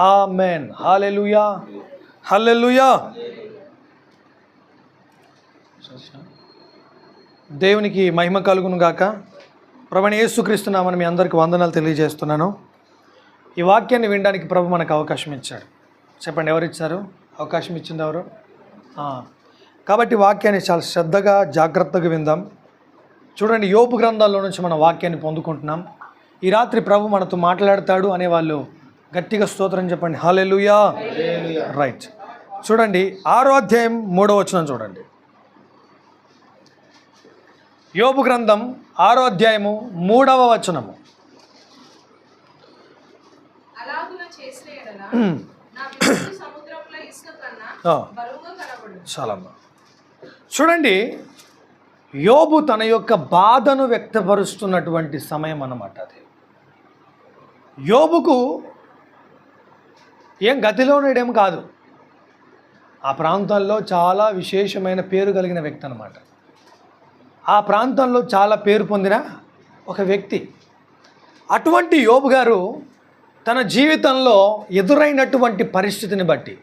ఆమేన్. హల్లెలూయా, హల్లెలూయా. దేవునికి మహిమ కలుగును గాక. ప్రభువైన యేసుక్రీస్తు నామమున మీ అందరికీ వందనాలు తెలియజేస్తున్నాను. ఈ వాక్యాన్ని వినడానికి ప్రభు మనకు అవకాశం ఇచ్చాడు. చెప్పండి, ఎవరు ఇచ్చారు అవకాశం? ఇచ్చింది ఎవరు? కాబట్టి వాక్యాన్ని చాలా శ్రద్ధగా జాగ్రత్తగా విందాం. చూడండి, యోబు గ్రంథాల్లో నుంచి మన వాక్యాన్ని పొందుకుంటున్నాం. ఈ రాత్రి ప్రభు మనతో మాట్లాడతాడు అనేవాళ్ళు గట్టిగా స్తోత్రం చెప్పండి. హల్లెలూయా. రైట్. చూడండి, 6వ అధ్యాయం 3వ వచనం చూడండి. యోబు గ్రంథం 6వ అధ్యాయము 3వ వచనము. చాలా చూడండి, యోబు తన యొక్క బాధను వ్యక్తపరుస్తున్నటువంటి సమయం అన్నమాట అది. యోబుకు ఏం గతిలోనేడేం కాదు, ఆ ప్రాంతాల్లో చాలా విశేషమైన పేరు కలిగిన వ్యక్తి అన్నమాట. ఆ ప్రాంతంలో చాలా పేరు పొందిన ఒక వ్యక్తి. అటువంటి యోబు గారు తన జీవితంలో ఎదురైనటువంటి పరిస్థితిని బట్టి,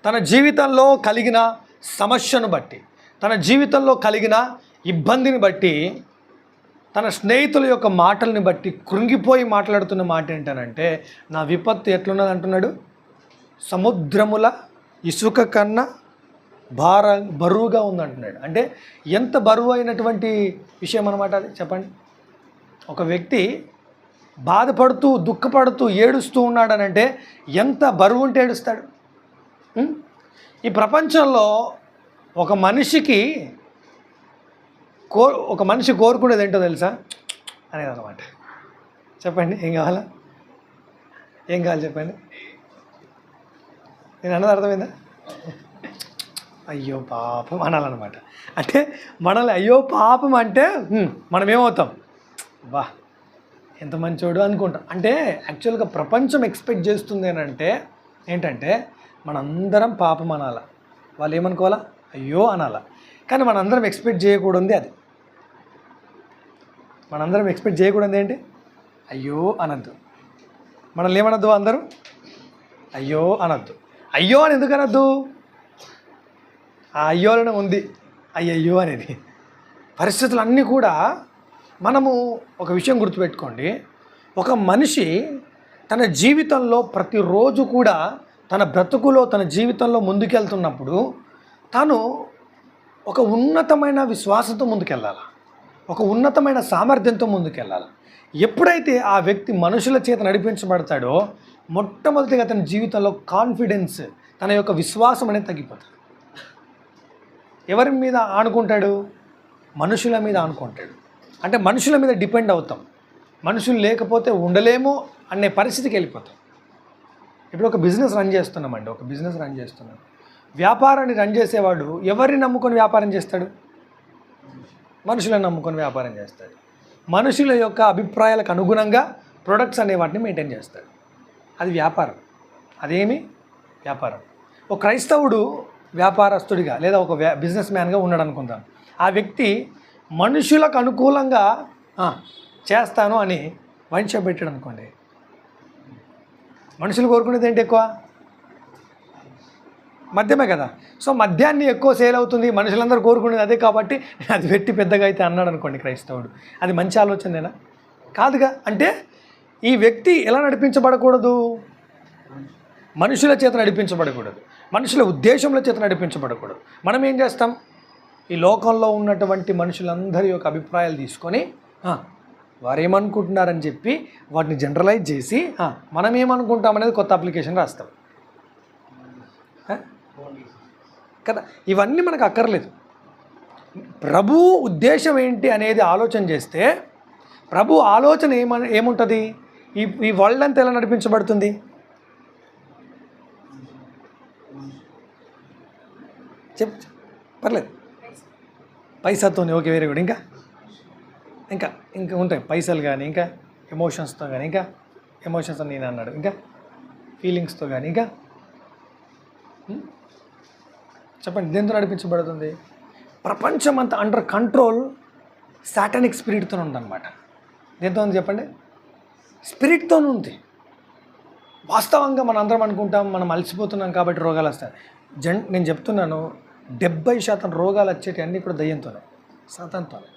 తన జీవితంలో కలిగిన సమస్యను బట్టి, తన జీవితంలో కలిగిన ఇబ్బందిని బట్టి, తన స్నేహితుల యొక్క మాటల్ని బట్టి కృంగిపోయి మాట్లాడుతున్న మాట ఏంటనంటే, నా విపత్తు ఎట్లున్నది అంటున్నాడు, సముద్రముల ఇసుక కన్నా బరువుగా ఉందంటున్నాడు. అంటే ఎంత బరువు అయినటువంటి విషయం అన్నమాట అది. చెప్పండి, ఒక వ్యక్తి బాధపడుతూ దుఃఖపడుతూ ఏడుస్తూ ఉన్నాడనంటే ఎంత బరువు ఉంటే ఏడుస్తాడు. ఈ ప్రపంచంలో ఒక మనిషి కోరుకునేది ఏంటో తెలుసా అనేది అన్నమాట. చెప్పండి, ఏం కావాలా? ఏం కావాలి చెప్పండి. నేను అన్నది అర్థమైందా? అయ్యో పాపం అనాలన్నమాట. అంటే మనల్ని అయ్యో పాపం అంటే మనం ఏమవుతాం, బా ఎంత మంచోడు అనుకుంటాం. అంటే యాక్చువల్గా ప్రపంచం ఎక్స్పెక్ట్ చేస్తుంది అంటే ఏంటంటే మనందరం పాపం అనాలా, వాళ్ళు ఏమనుకోవాలా, అయ్యో అనాలా. కానీ మనందరం ఎక్స్పెక్ట్ చేయకూడదు అది. మనందరం ఎక్స్పెక్ట్ చేయకూడదు ఏంటి, అయ్యో అనద్దు. మనల్ని ఏమనద్దు, అందరూ అయ్యో అనద్దు. అయ్యో అని ఎందుకు అనద్దు? ఆ అయ్యోలోనే ఉంది అయ్యయ్యో అనేది. పరిస్థితులన్నీ కూడా మనము ఒక విషయం గుర్తుపెట్టుకోండి, ఒక మనిషి తన జీవితంలో ప్రతిరోజు కూడా తన బ్రతుకులో తన జీవితంలో ముందుకెళ్తున్నప్పుడు తను ఒక ఉన్నతమైన విశ్వాసంతో ముందుకెళ్ళాలి, ఒక ఉన్నతమైన సామర్థ్యంతో ముందుకెళ్ళాలి. ఎప్పుడైతే ఆ వ్యక్తి మనుషుల చేత నడిపించబడతాడో మొట్టమొదటిగా తన జీవితంలో కాన్ఫిడెన్స్, తన యొక్క విశ్వాసం అనేది తగ్గిపోతుంది. ఎవరి మీద ఆనుకుంటాడు? మనుషుల మీద ఆనుకుంటాడు. అంటే మనుషుల మీద డిపెండ్ అవుతాం. మనుషులు లేకపోతే ఉండలేమో అనే పరిస్థితికి వెళ్ళిపోతాం. ఇప్పుడు ఒక బిజినెస్ రన్ చేస్తున్నామండి, ఒక బిజినెస్ రన్ చేస్తున్నాం. వ్యాపారాన్ని రన్ చేసేవాడు ఎవరిని నమ్ముకొని వ్యాపారం చేస్తాడు? మనుషులను నమ్ముకొని వ్యాపారం చేస్తాడు. మనుషుల యొక్క అభిప్రాయాలకు అనుగుణంగా ప్రొడక్ట్స్ అనే వాటిని మెయింటైన్ చేస్తాడు. అది వ్యాపారం. అదేమి వ్యాపారం. ఒక క్రైస్తవుడు వ్యాపారస్తుడిగా లేదా ఒక బిజినెస్ మ్యాన్గా ఉన్నాడు అనుకుందాం. ఆ వ్యక్తి మనుషులకు అనుకూలంగా చేస్తాను అని వైన్ షాప్ పెట్టాడు అనుకోండి. మనుషులు కోరుకునేది ఏంటి? ఎక్కువ మద్యమే కదా. సో మద్యాన్ని ఎక్కువ సేల్ అవుతుంది, మనుషులందరూ కోరుకునేది అదే, కాబట్టి అది పెట్టి పెద్దగా అయితే అన్నాడు అనుకోండి క్రైస్తవుడు. అది మంచి ఆలోచనేనా? కాదుగా. అంటే ఈ వ్యక్తి ఎలా నడిపించబడకూడదు? మనుషుల చేత నడిపించబడకూడదు, మనుషుల ఉద్దేశంలో చేత నడిపించబడకూడదు. మనం ఏం చేస్తాం? ఈ లోకంలో ఉన్నటువంటి మనుషులందరి యొక్క అభిప్రాయాలు తీసుకొని వారేమనుకుంటున్నారని చెప్పి వాటిని జనరలైజ్ చేసి మనం ఏమనుకుంటాం అనేది కొత్త అప్లికేషన్ రాస్తాం కదా. ఇవన్నీ మనకు అక్కర్లేదు. ప్రభు ఉద్దేశం ఏంటి అనేది ఆలోచన చేస్తే ప్రభు ఆలోచన ఏముంటుంది? ఈ వరల్డ్ అంతా ఎలా నడిపించబడుతుంది? పర్లేదు, పైసాతోనే. Okay, very good. ఇంకా ఇంకా ఇంకా ఉంటాయి పైసలు కానీ, ఇంకా ఎమోషన్స్తో కానీ, ఇంకా ఎమోషన్స్ అని నేను అన్నాడు, ఇంకా ఫీలింగ్స్తో కానీ, ఇంకా చెప్పండి, దేంతో నడిపించబడుతుంది? ప్రపంచం అంతా అండర్ కంట్రోల్ సాటానిక్ స్పిరిట్తో ఉందన్నమాట. దేంతో ఉంది చెప్పండి? స్పిరిట్తో ఉంది. వాస్తవంగా మనం అందరం అనుకుంటాం మనం అలసిపోతున్నాం కాబట్టి రోగాలు వస్తాయి. నేను చెప్తున్నాను, 70% రోగాలు వచ్చేటి అన్నీ కూడా దయ్యంతోనే, సాతానుతోనే.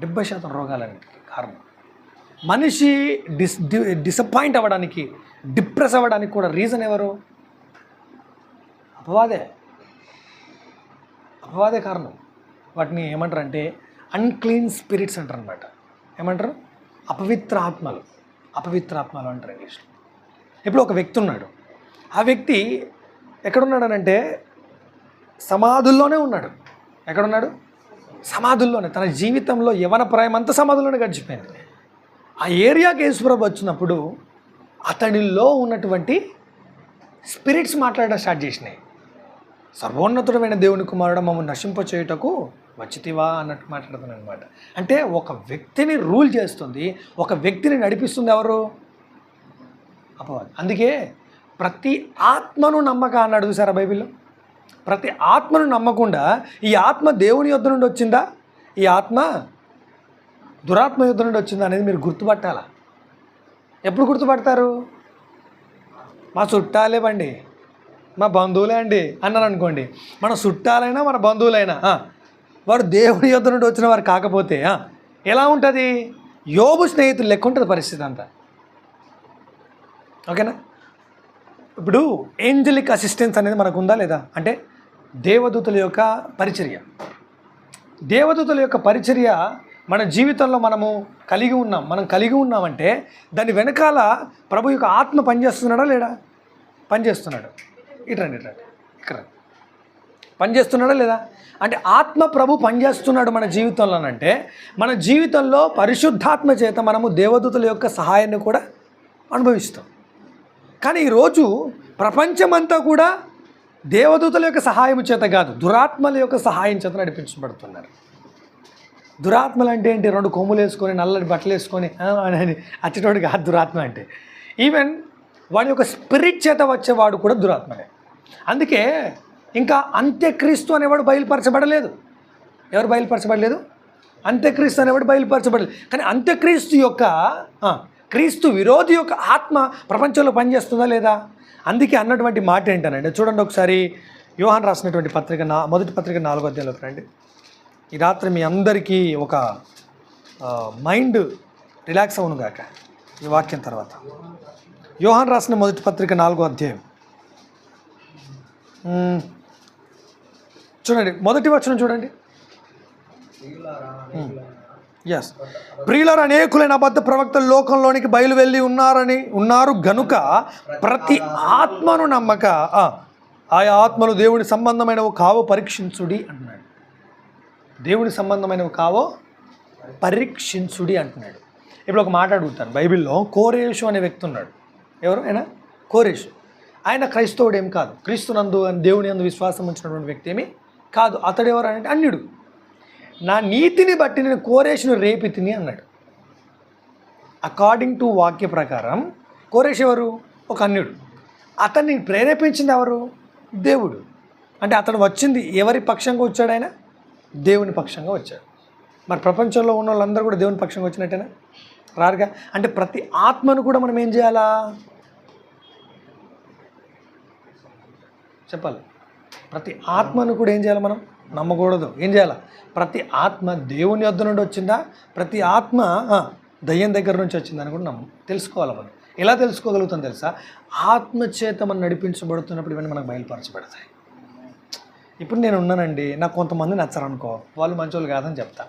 70% రోగాలన్నిటికీ కారణం మనిషి డిసప్పాయింట్ అవ్వడానికి, డిప్రెస్ అవ్వడానికి కూడా రీజన్ ఎవరు? అపవాదే కారణం. వాటిని ఏమంటారు అంటే అన్క్లీన్ స్పిరిట్స్ అంటారు అనమాట. ఏమంటారు? అపవిత్ర ఆత్మలు అంటారు ఇంగ్లీష్లో. ఇప్పుడు ఒక వ్యక్తి ఉన్నాడు, ఆ వ్యక్తి ఎక్కడున్నాడనంటే సమాధుల్లోనే ఉన్నాడు. ఎక్కడున్నాడు? సమాధుల్లోనే. తన జీవితంలో యవన ప్రాయం అంతా సమాధుల్లోనే గడిచిపోయింది. ఆ ఏరియాకి యేసుప్రభు వచ్చినప్పుడు అతడిలో ఉన్నటువంటి స్పిరిట్స్ మాట్లాడడం స్టార్ట్ చేసినాయి. సర్వోన్నతుడమైన దేవుని కుమారుడు మమ్మల్ని నశింపచేయుటకు వచ్చితివా అన్నట్టు మాట్లాడుతున్నాను అనమాట. అంటే ఒక వ్యక్తిని రూల్ చేస్తుంది, ఒక వ్యక్తిని నడిపిస్తుంది ఎవరు? అపవాది. అందుకే ప్రతి ఆత్మను నమ్మక అన్నాడు చూసారా బైబిల్లో. ప్రతి ఆత్మను నమ్మకుండా ఈ ఆత్మ దేవుని యొద్ద నుండి వచ్చిందా, ఈ ఆత్మ దురాత్మ యొద్ద నుండి వచ్చిందా అనేది మీరు గుర్తుపట్టాలా. ఎప్పుడు గుర్తుపడతారు? మా చుట్టాలే బండి, మా బంధువులే అండి అన్నారు అనుకోండి. మన చుట్టాలైనా మన బంధువులైనా వారు దేవుని యొద్ద నుండి వచ్చిన వారు కాకపోతే ఎలా ఉంటుంది? యోబు స్నేహితులు లెక్క ఉంటుంది పరిస్థితి అంతా. ఓకేనా? ఇప్పుడు ఏంజలిక్ అసిస్టెన్స్ అనేది మనకు ఉందా లేదా? అంటే దేవదూతల యొక్క పరిచర్య మన జీవితంలో మనం కలిగి ఉన్నామంటే దాని వెనకాల ప్రభు యొక్క ఆత్మ పనిచేస్తున్నాడా లేడా? పనిచేస్తున్నాడు. ఇట్రండి ఇక్కడ పనిచేస్తున్నాడా లేదా? అంటే ఆత్మ ప్రభు పనిచేస్తున్నాడు మన జీవితంలోనంటే మన జీవితంలో పరిశుద్ధాత్మ చేత మనము దేవదూతల యొక్క సహాయాన్ని కూడా అనుభవిస్తాం. కానీ ఈరోజు ప్రపంచమంతా కూడా దేవదూతల యొక్క సహాయం చేత కాదు, దురాత్మల యొక్క సహాయం చేత నడిపించబడుతున్నారు. దురాత్మలు అంటే ఏంటి? 2 కొమ్ములు వేసుకొని నల్లటి బట్టలు వేసుకొని అని అచ్చటోడు కాదు దురాత్మ అంటే. ఈవెన్ వాడి యొక్క స్పిరిట్ చేత వచ్చేవాడు కూడా దురాత్మనే. అందుకే ఇంకా అంత్యక్రీస్తు అనేవాడు బయలుపరచబడలేదు. ఎవరు బయలుపరచబడలేదు? అంత్యక్రీస్తు అనేవాడు బయలుపరచబడలేదు. కానీ అంత్యక్రీస్తు యొక్క క్రీస్తు విరోధి యొక్క ఆత్మ ప్రపంచంలో పనిచేస్తుందా లేదా? అందుకే అన్నటువంటి మాట ఏంటనండి, చూడండి ఒకసారి యోహాను రాసినటువంటి పత్రిక మొదటి పత్రిక 4వ అధ్యాయంలోకి రండి. ఈ రాత్రి మీ అందరికీ ఒక మైండ్ రిలాక్స్ అవును గాక ఈ వాక్యం తర్వాత. యోహాను రాసిన మొదటి పత్రిక 4వ అధ్యాయం చూడండి, మొదటి వచనం చూడండి. ప్రియులారా, అనేకులైన అబద్ధ ప్రవక్తలు లోకంలోనికి బయలు వెళ్ళి ఉన్నారు గనుక ప్రతి ఆత్మను నమ్మక ఆయా ఆత్మలు దేవుని సంబంధమైనవి కావో పరీక్షించుడి అంటున్నాడు. దేవుని సంబంధమైనవి కావో పరీక్షించుడి అంటున్నాడు. ఇప్పుడు ఒక మాట అడుగుతాను. బైబిల్లో కోరేషు అనే వ్యక్తి ఉన్నాడు. ఎవరు ఆయన? కోరేషు. ఆయన క్రైస్తవుడు ఏం కాదు, క్రీస్తునందు దేవుని యందు విశ్వాసం ఉంచినటువంటి వ్యక్తి ఏమి కాదు. అతడు ఎవరు అంటే అన్యుడు. నా నీతిని బట్టి నేను కోరేషును రేపితిని అన్నాడు. అకార్డింగ్ టు వాక్య ప్రకారం కోరేషు ఎవరు? ఒక అన్యుడు. అతన్ని ప్రేరేపించింది ఎవరు? దేవుడు. అంటే అతను వచ్చింది ఎవరి పక్షంగా వచ్చాడు? ఆయన దేవుని పక్షంగా వచ్చాడు. మరి ప్రపంచంలో ఉన్న వాళ్ళందరూ కూడా దేవుని పక్షంగా వచ్చినట్టేనా? రారుగా. అంటే ప్రతి ఆత్మను కూడా మనం ఏం చేయాలా చెప్పాలి. ప్రతి ఆత్మను కూడా ఏం చేయాలి? మనం నమ్మకూడదు. ఏం చేయాలి? ప్రతి ఆత్మ దేవుని యొద్ద నుండి వచ్చిందా, ప్రతి ఆత్మ దయ్యం దగ్గర నుంచి వచ్చిందని కూడా తెలుసుకోవాలి. మనం ఎలా తెలుసుకోగలుగుతాం తెలుసా? ఆత్మచేత మనం నడిపించబడుతున్నప్పుడు ఇవన్నీ మనకు బయలుపరచబడతాయి. ఇప్పుడు నేను ఉన్నానండి, నాకు కొంతమంది నచ్చరనుకో, వాళ్ళు మంచోళ్ళు కాదని చెప్తా.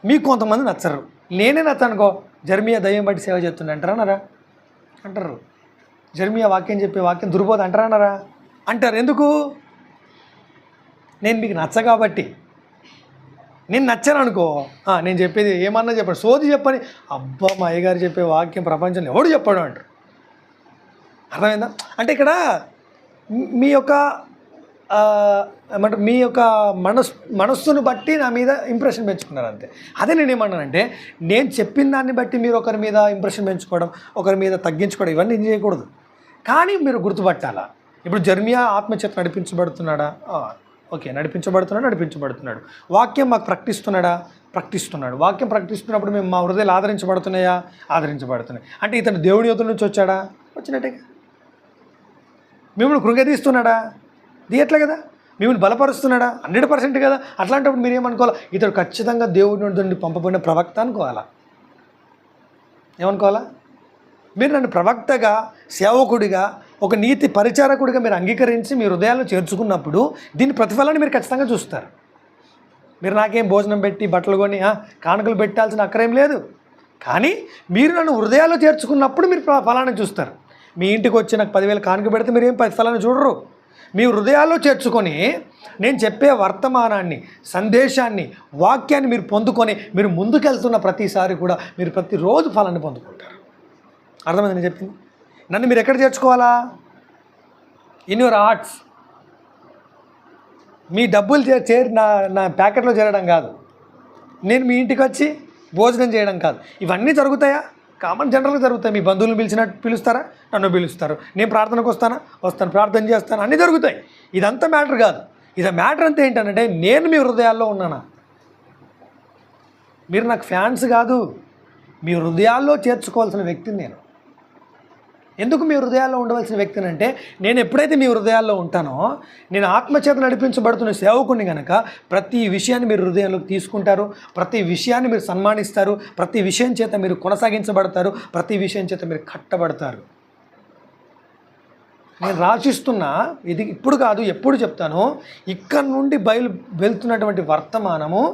మీకు కొంతమంది నచ్చరు, నేనే నచ్చనుకో, జర్మియా దయ్యం బట్టి సేవ చేస్తుండే అంటారా? అంటారు. జర్మియా వాక్యం చెప్పే వాక్యం దుర్బోధ అంటారా? అంటారు. ఎందుకు? నేను మీకు నచ్చ కాబట్టి. నేను నచ్చాను అనుకో, నేను చెప్పేది ఏమన్నా చెప్పాడు, సోది చెప్పని, అబ్బా మా అయ్యగారు చెప్పే వాక్యం ప్రపంచంలో ఎవడు చెప్పాడు అంటారు. అర్థమైందా? అంటే ఇక్కడ మీ యొక్క ఏమంటారు, మీ యొక్క మనస్సును బట్టి నా మీద ఇంప్రెషన్ పెంచుకున్నారు అంతే. అదే నేనేమన్నానంటే, నేను చెప్పిన దాన్ని బట్టి మీరు ఒకరి మీద ఇంప్రెషన్ పెంచుకోవడం, ఒకరి మీద తగ్గించుకోవడం, ఇవన్నీ ఏం చేయకూడదు. కానీ మీరు గుర్తుపట్టాలా. ఇప్పుడు జర్మియా ఆత్మచేత నడిపించబడుతున్నాడా? ఓకే, నడిపించబడుతున్నాడు. వాక్యం మాకు ప్రకటిస్తున్నాడు. వాక్యం ప్రకటిస్తున్నప్పుడు మేము మా హృదయాలు ఆదరించబడుతున్నాయి. అంటే ఇతను దేవుడి యుద్ధ నుంచి వచ్చాడా? వచ్చినట్టుగా. మిమ్మల్ని కృంగతీస్తున్నాడా? దియట్లే కదా. మిమ్మల్ని బలపరుస్తున్నాడా? 100% కదా. అట్లాంటప్పుడు మీరు ఏమనుకోవాలా? ఇతడు ఖచ్చితంగా దేవుడి నుండి పంపబడిన ప్రవక్త అనుకోవాలా? ఏమనుకోవాలా? మీరు నన్ను ప్రవక్తగా, సేవకుడిగా, ఒక నీతి పరిచారకుడిగా మీరు అంగీకరించి మీ హృదయాల్లో చేర్చుకున్నప్పుడు దీని ప్రతిఫలాన్ని మీరు ఖచ్చితంగా చూస్తారు. మీరు నాకేం భోజనం పెట్టి బట్టలు కొని కానుకలు పెట్టాల్సిన అక్కరేం లేదు. కానీ మీరు నన్ను హృదయాల్లో చేర్చుకున్నప్పుడు మీరు ఫలాన్ని చూస్తారు. మీ ఇంటికి వచ్చి నాకు 10,000 కానుక పెడితే మీరు ఏం ఫలాన్ని చూడరు. మీ హృదయాల్లో చేర్చుకొని నేను చెప్పే వర్తమానాన్ని, సందేశాన్ని, వాక్యాన్ని మీరు పొందుకొని మీరు ముందుకెళ్తున్న ప్రతిసారి కూడా మీరు ప్రతిరోజు ఫలాన్ని పొందుకుంటారు. అర్థమైంది నేను చెప్పింది? నన్ను మీరు ఎక్కడ చేర్చుకోవాలా? In your hearts. మీ డబ్బులు నా ప్యాకెట్లో చేరడం కాదు. నేను మీ ఇంటికి వచ్చి భోజనం చేయడం కాదు. ఇవన్నీ జరుగుతాయా? కామన్ జనరల్గా జరుగుతాయి. మీ బంధువులను పిలుస్తారా? నన్ను పిలుస్తారు. నేను ప్రార్థనకు వస్తాను, ప్రార్థన చేస్తాను, అన్నీ జరుగుతాయి. ఇదంతా మ్యాటర్ కాదు. ఇది మ్యాటర్ అంతా ఏంటంటే నేను మీ హృదయాల్లో ఉన్నానా? మీరు నాకు ఫ్యాన్స్ కాదు, మీ హృదయాల్లో చేర్చుకోవాల్సిన వ్యక్తిని నేను. ఎందుకు మీ హృదయాల్లో ఉండవలసిన వ్యక్తిని అంటే, నేను ఎప్పుడైతే మీ హృదయాల్లో ఉంటానో, నేను ఆత్మచేత నడిపించబడుతున్న సేవకుని కనుక ప్రతి విషయాన్ని మీరు హృదయంలోకి తీసుకుంటారు, ప్రతి విషయాన్ని మీరు సన్మానిస్తారు, ప్రతి విషయం చేత మీరు కొనసాగించబడతారు, ప్రతి విషయం చేత మీరు కట్టబడతారు. నేను రాసిస్తున్నా, ఇది ఇప్పుడు కాదు ఎప్పుడు చెప్తాను, ఇక్కడ నుంచి బయలు వెళ్తున్నటువంటి వర్తమానము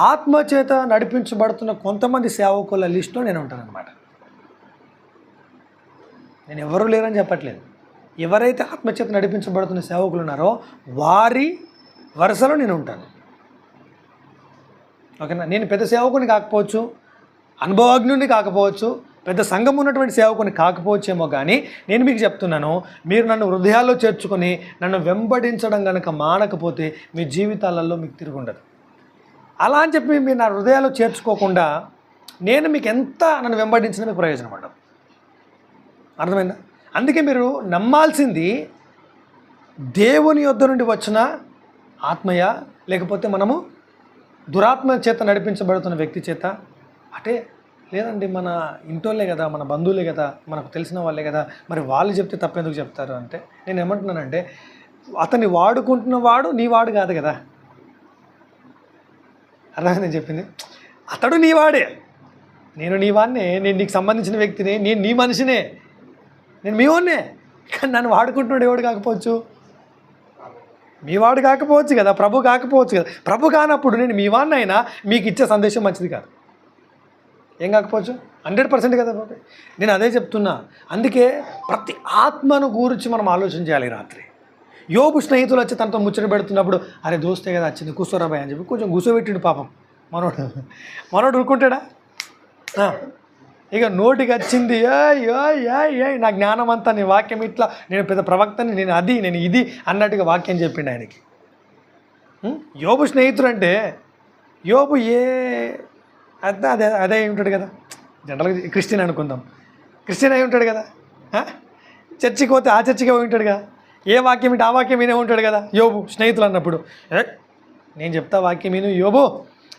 ఆత్మచేత నడిపించబడుతున్న కొంతమంది సేవకుల లిస్టులో నేను ఉంటానన్నమాట. నేను ఎవరు లేరని చెప్పట్లేదు. ఎవరైతే ఆత్మచేత నడిపించబడుతున్న సేవకులు ఉన్నారో వారి వరుసలో నేను ఉంటాను. ఓకేనా? నేను పెద్ద సేవకుని కాకపోవచ్చు, అనుభవజ్ఞుని కాకపోవచ్చు, పెద్ద సంఘం ఉన్నటువంటి సేవకుని కాకపోవచ్చేమో, కానీ నేను మీకు చెప్తున్నాను, మీరు నన్ను హృదయాల్లో చేర్చుకొని నన్ను వెంబడించడం కనుక మానకపోతే మీ జీవితాలలో మీకు తిరుగుండదు. అలా అని చెప్పి మీరు నా హృదయాల్లో చేర్చుకోకుండా నేను మీకు ఎంత నన్ను వెంబడించినా మీకు ప్రయోజనం ఉండదు. అర్థమైందా? అందుకే మీరు నమ్మాల్సింది దేవుని యొద్ద నుండి వచ్చిన ఆత్మయ, లేకపోతే మనము దురాత్మ చేత నడిపించబడుతున్న వ్యక్తి చేత. అంటే లేదండి, మన ఇంటోళ్ళే కదా, మన బంధువులే కదా, మనకు తెలిసిన వాళ్ళే కదా, మరి వాళ్ళు చెప్తే తప్పెందుకు చెప్తారు అంటే నేను ఏమంటున్నానంటే, అతన్ని వాడుకుంటున్నవాడు నీ వాడు కాదు కదా. అర్థమైంది నేను చెప్పింది? అతడు నీ వాడే, నేను నీ వాడినే, నేను నీకు సంబంధించిన వ్యక్తిని, నేను నీ మనిషినే, నేను మీ వాడినే. కానీ నన్ను వాడుకుంటున్నాడు ఎవడు కాకపోవచ్చు, మీ వాడు కాకపోవచ్చు కదా, ప్రభు కాకపోవచ్చు కదా. ప్రభు కానప్పుడు నేను మీ వాడిని అయినా మీకు ఇచ్చే సందేశం మంచిది కాదు. ఏం కాకపోవచ్చు? 100% కదా బాబు. నేను అదే చెప్తున్నా. అందుకే ప్రతి ఆత్మను గురించి మనం ఆలోచన చేయాలి. రాత్రి యోబు స్నేహితులు వచ్చి తనతో ముచ్చట పెడుతున్నప్పుడు, అరే దోస్తే కదా వచ్చింది, కూర్చోరాబాయ్ అని చెప్పి కొంచెం కూర్చోబెట్టిండు పాపం. మనోడు ఊరుకుంటాడా? ఇక నోటికి వచ్చింది నా జ్ఞానం అంతా, నీ వాక్యం ఇట్లా, నేను పెద్ద ప్రవక్తని, నేను ఇది అన్నట్టుగా వాక్యం చెప్పిండు ఆయనకి. యోబు స్నేహితుడు అంటే యోబు అదే అయి ఉంటాడు కదా. జనరల్గా క్రిస్టియన్ అనుకుందాం, క్రిస్టియన్ అయి ఉంటాడు కదా. చర్చికి పోతే ఆ చర్చికి పోయి ఉంటాడు కదా. ఏ వాక్యం ఇటు ఆ వాక్యం వినే ఉంటాడు కదా యోబు స్నేహితులు అన్నప్పుడు. నేను చెప్తా వాక్యం విను యోబు,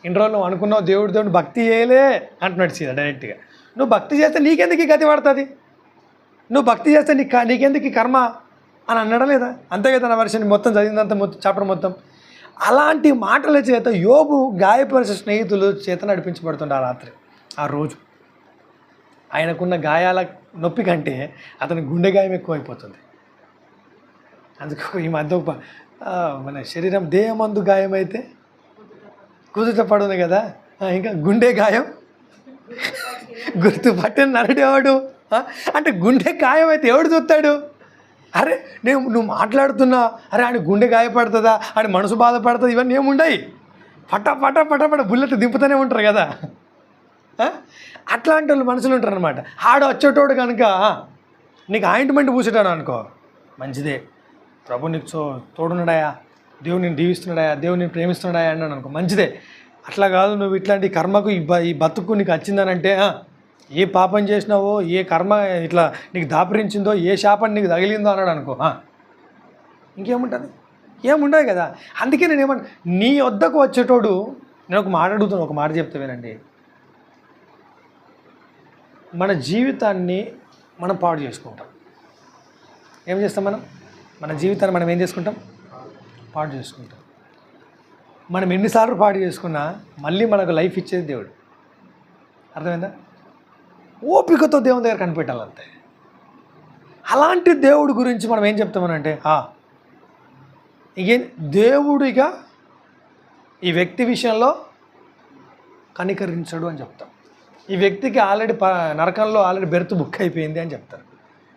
ఇన్ని రోజులు నువ్వు అనుకున్నావు దేవుడు భక్తి చేయలే అంటున్నాడు సీదా డైరెక్ట్గా. నువ్వు భక్తి చేస్తే నీకెందుకు ఈ గతి పడుతుంది, నువ్వు భక్తి చేస్తే నీకెందుకు ఈ కర్మ అని అన్నాడా లేదా? అంతే కదా నా వర్షం మొత్తం చదివిందంతా చాప్టర్ మొత్తం. అలాంటి మాటల చేత యోబు గాయపరిచే స్నేహితులు చేత నడిపించబడుతుండే ఆ రాత్రి. ఆ రోజు ఆయనకున్న గాయాల నొప్పి కంటే అతని గుండె గాయం ఎక్కువైపోతుంది. అందుకు ఈ మధ్య మన శరీరం దేహమందు గాయం అయితే కుదుట పడును కదా, ఇంకా గుండె గాయం గుర్తుపట్టిన నరడేవాడు. అంటే గుండె గాయం అయితే ఎవడు చూస్తాడు? అరే నువ్వు మాట్లాడుతున్నా, అరే ఆయన గుండె గాయపడుతుందా, ఆయన మనసు బాధపడుతుంది, ఇవన్నీ ఏముండయి. పట బుల్లెట్ దింపుతూనే ఉంటారు కదా. అట్లాంటి వాళ్ళు మనుషులు ఉంటారు అనమాట. ఆడు వచ్చేటోడు కనుక నీకు ఆయింట్మెంట్ పూసేటాడు అనుకో, మంచిదే, ప్రభు నీకు తోడున్నాడాయా, దేవుని దీవిస్తున్నాడాయా, దేవుని ప్రేమిస్తున్నాడాయా అన్నాడు అనుకో, మంచిదే. అట్లా కాదు, నువ్వు ఇట్లాంటి కర్మకు ఈ బతుకు నీకు వచ్చిందనంటే ఏ పాపం చేసినావో, ఏ కర్మ ఇట్లా నీకు దాపరించిందో, ఏ శాపం నీకు తగిలిందో అన్నాడు అనుకో, ఇంకేముంటుంది? ఏముండదు కదా. అందుకే నేను ఏమన్నా, నీ వద్దకు వచ్చేటోడు, నేను ఒక మాట అడుగుతాను, ఒక మాట చెప్తా వినండి. మన జీవితాన్ని మనం పాడు చేసుకుంటాం. ఏం చేస్తాం మన జీవితాన్ని మనం ఏం చేసుకుంటాం? పాడు చేసుకుంటాం. మనం ఎన్నిసార్లు పాడు చేసుకున్నా మళ్ళీ మనకు లైఫ్ ఇచ్చేది దేవుడు. అర్థమైందా? ఓపికతో దేవుని దగ్గర కనిపెట్టాలంతే. అలాంటి దేవుడి గురించి మనం ఏం చెప్తామనంటే, ఇక దేవుడిగా ఈ వ్యక్తి విషయంలో కనికరించడు అని చెప్తాం. ఈ వ్యక్తికి ఆల్రెడీ నరకంలో ఆల్రెడీ బెర్త్ బుక్ అయిపోయింది అని చెప్తారు.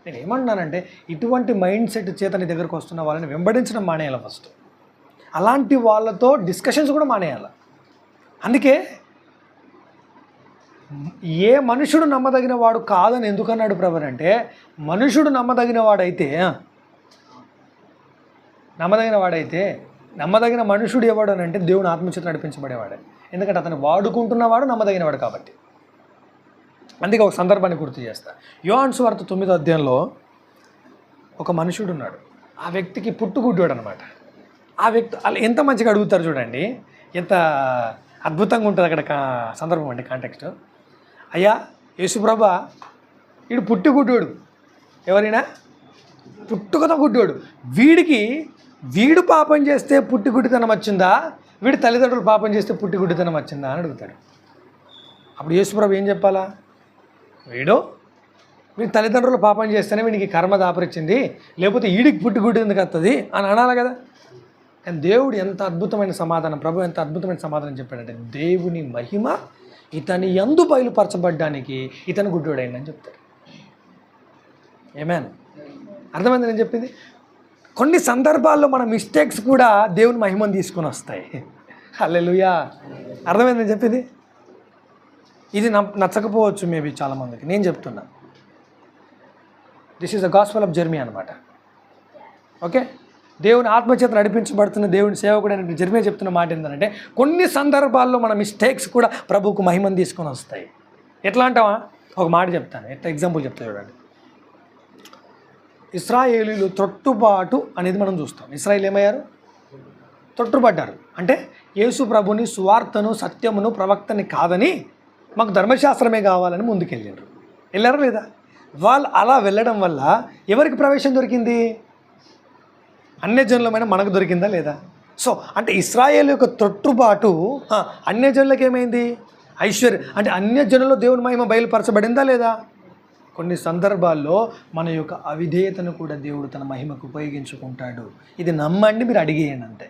నేను ఏమంటున్నానంటే, ఇటువంటి మైండ్ సెట్ చేత నీ దగ్గరకు వస్తున్న వాళ్ళని వెంబడించడం మానేయాలి ఫస్ట్. అలాంటి వాళ్ళతో డిస్కషన్స్ కూడా మానేయాలి. అందుకే ఏ మనుషుడు నమ్మదగిన వాడు కాదని ఎందుకన్నాడు ప్రభు అంటే, మనుషుడు నమ్మదగిన నమ్మదగిన మనుషుడు ఎవడు అని అంటే దేవుని ఆత్మచేత నడిపించబడేవాడే. ఎందుకంటే అతను వాడుకుంటున్నవాడు నమ్మదగినవాడు కాబట్టి. అందుకే ఒక సందర్భాన్ని గుర్తు చేస్తా. యోహాను సువార్త 9వ అధ్యాయంలో ఒక మనుషుడు ఉన్నాడు. ఆ వ్యక్తికి పుట్టుగుడ్డోడు అనమాట. ఆ వ్యక్తి అలా ఎంత మంచిగా అడుగుతారు చూడండి, ఎంత అద్భుతంగా ఉంటుంది అక్కడ సందర్భం అండి, కాంటెక్స్ట్. అయ్యా యేసుప్రభా, వీడు పుట్టుగుడ్డోడు, ఎవరైనా పుట్టుకతో గుడ్డోడు, వీడు పాపం చేస్తే పుట్టుగుడ్డితనం వచ్చిందా, వీడి తల్లిదండ్రులు పాపం చేస్తే పుట్టుగుడ్డితనం వచ్చిందా అని అడుగుతాడు. అప్పుడు యేసుప్రభు ఏం చెప్పాలా? వీడి తల్లిదండ్రులు పాపం చేస్తేనే వీడికి కర్మ దాపరిచ్చింది, లేకపోతే వీడికి పుట్టుగుడ్డి ఎందుకు వస్తుంది అని అనాలి కదా. కానీ దేవుడు ఎంత అద్భుతమైన సమాధానం, ప్రభు ఎంత అద్భుతమైన సమాధానం చెప్పాడంటే, దేవుని మహిమ ఇతని యందు బయలుపరచబడ్డానికి ఇతను గుడ్డోడైందని చెప్తాడు. ఏమేన్ అర్థమైంది నేను చెప్పింది? కొన్ని సందర్భాల్లో మన మిస్టేక్స్ కూడా దేవుని మహిమను తీసుకొని వస్తాయి. హల్లెలూయా. అర్థమైంది నేను చెప్పింది? ఇది నచ్చకపోవచ్చు మేబీ చాలామందికి. నేను చెప్తున్నా, this is the gospel of Jeremy అనమాట. ఓకే, దేవుని ఆత్మచేత నడిపించబడుతున్న దేవుని సేవకుడైన జెర్మీ చెప్తున్న మాట ఏంటంటే, కొన్ని సందర్భాల్లో మన మిస్టేక్స్ కూడా ప్రభువుకు మహిమను తీసుకొని వస్తాయి. ఎట్లా అంటావా? ఒక మాట చెప్తాను, ఎట్లా ఎగ్జాంపుల్ చెప్తా చూడండి. ఇశ్రాయేలీలు త్రొట్టుబాటు అనేది మనం చూస్తాం. ఇశ్రాయేలు ఏమయ్యారు? త్రొట్టుపడ్డారు. అంటే యేసు ప్రభుని, సువార్తను, సత్యమును, ప్రవక్తని కాదని మాకు ధర్మశాస్త్రమే కావాలని వెళ్ళారా లేదా? వాళ్ళు అలా వెళ్ళడం వల్ల ఎవరికి ప్రవేశం దొరికింది? అన్యజనులమైన మనకు దొరికిందా లేదా? సో అంటే ఇశ్రాయేలు యొక్క త్రొట్టుబాటు అన్యజనులకు ఏమైంది? ఐశ్వర్యం. అంటే అన్యజనుల్లో దేవుని మహిమ బయలుపరచబడిందా లేదా? కొన్ని సందర్భాల్లో మన యొక్క అవిధేయతను కూడా దేవుడు తన మహిమకు ఉపయోగించుకుంటాడు. ఇది నమ్మండి, మీరు అడిగేయండి అంతే.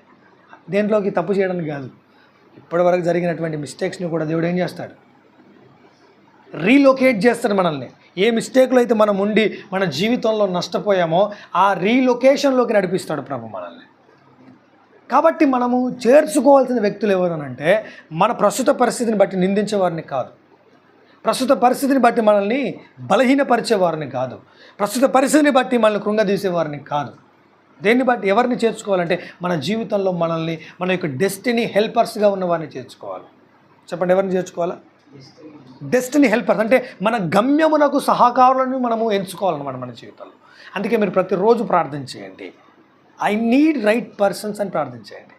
దేంట్లోకి తప్పు చేయడానికి కాదు. ఇప్పటివరకు జరిగినటువంటి మిస్టేక్స్ని కూడా దేవుడు ఏం చేస్తాడు? రీలొకేట్ చేస్తాడు మనల్ని. ఏ మిస్టేక్లో అయితే మనం ఉండి మన జీవితంలో నష్టపోయామో ఆ రీలొకేషన్లోకి నడిపిస్తాడు ప్రభు మనల్ని. కాబట్టి మనము చేర్చుకోవాల్సిన వ్యక్తులు ఎవరనంటే, మన ప్రస్తుత పరిస్థితిని బట్టి నిందించేవారిని కాదు, ప్రస్తుత పరిస్థితిని బట్టి మనల్ని బలహీనపరిచేవారిని కాదు, ప్రస్తుత పరిస్థితిని బట్టి మనల్ని కృంగదీసేవారిని కాదు. దేన్ని బట్టి ఎవరిని చేర్చుకోవాలంటే, మన జీవితంలో మనల్ని, మన యొక్క డెస్టినీ హెల్పర్స్గా ఉన్న వారిని చేర్చుకోవాలి. చెప్పండి, ఎవరిని చేర్చుకోవాలా? డెస్టినీ హెల్పర్స్ అంటే మన గమ్యమునకు సహకారులను మనము ఎంచుకోవాలన్నమాట మన జీవితంలో. అందుకే మీరు ప్రతిరోజు ప్రార్థన చేయండి, ఐ నీడ్ రైట్ పర్సన్స్ అని ప్రార్థన చేయండి.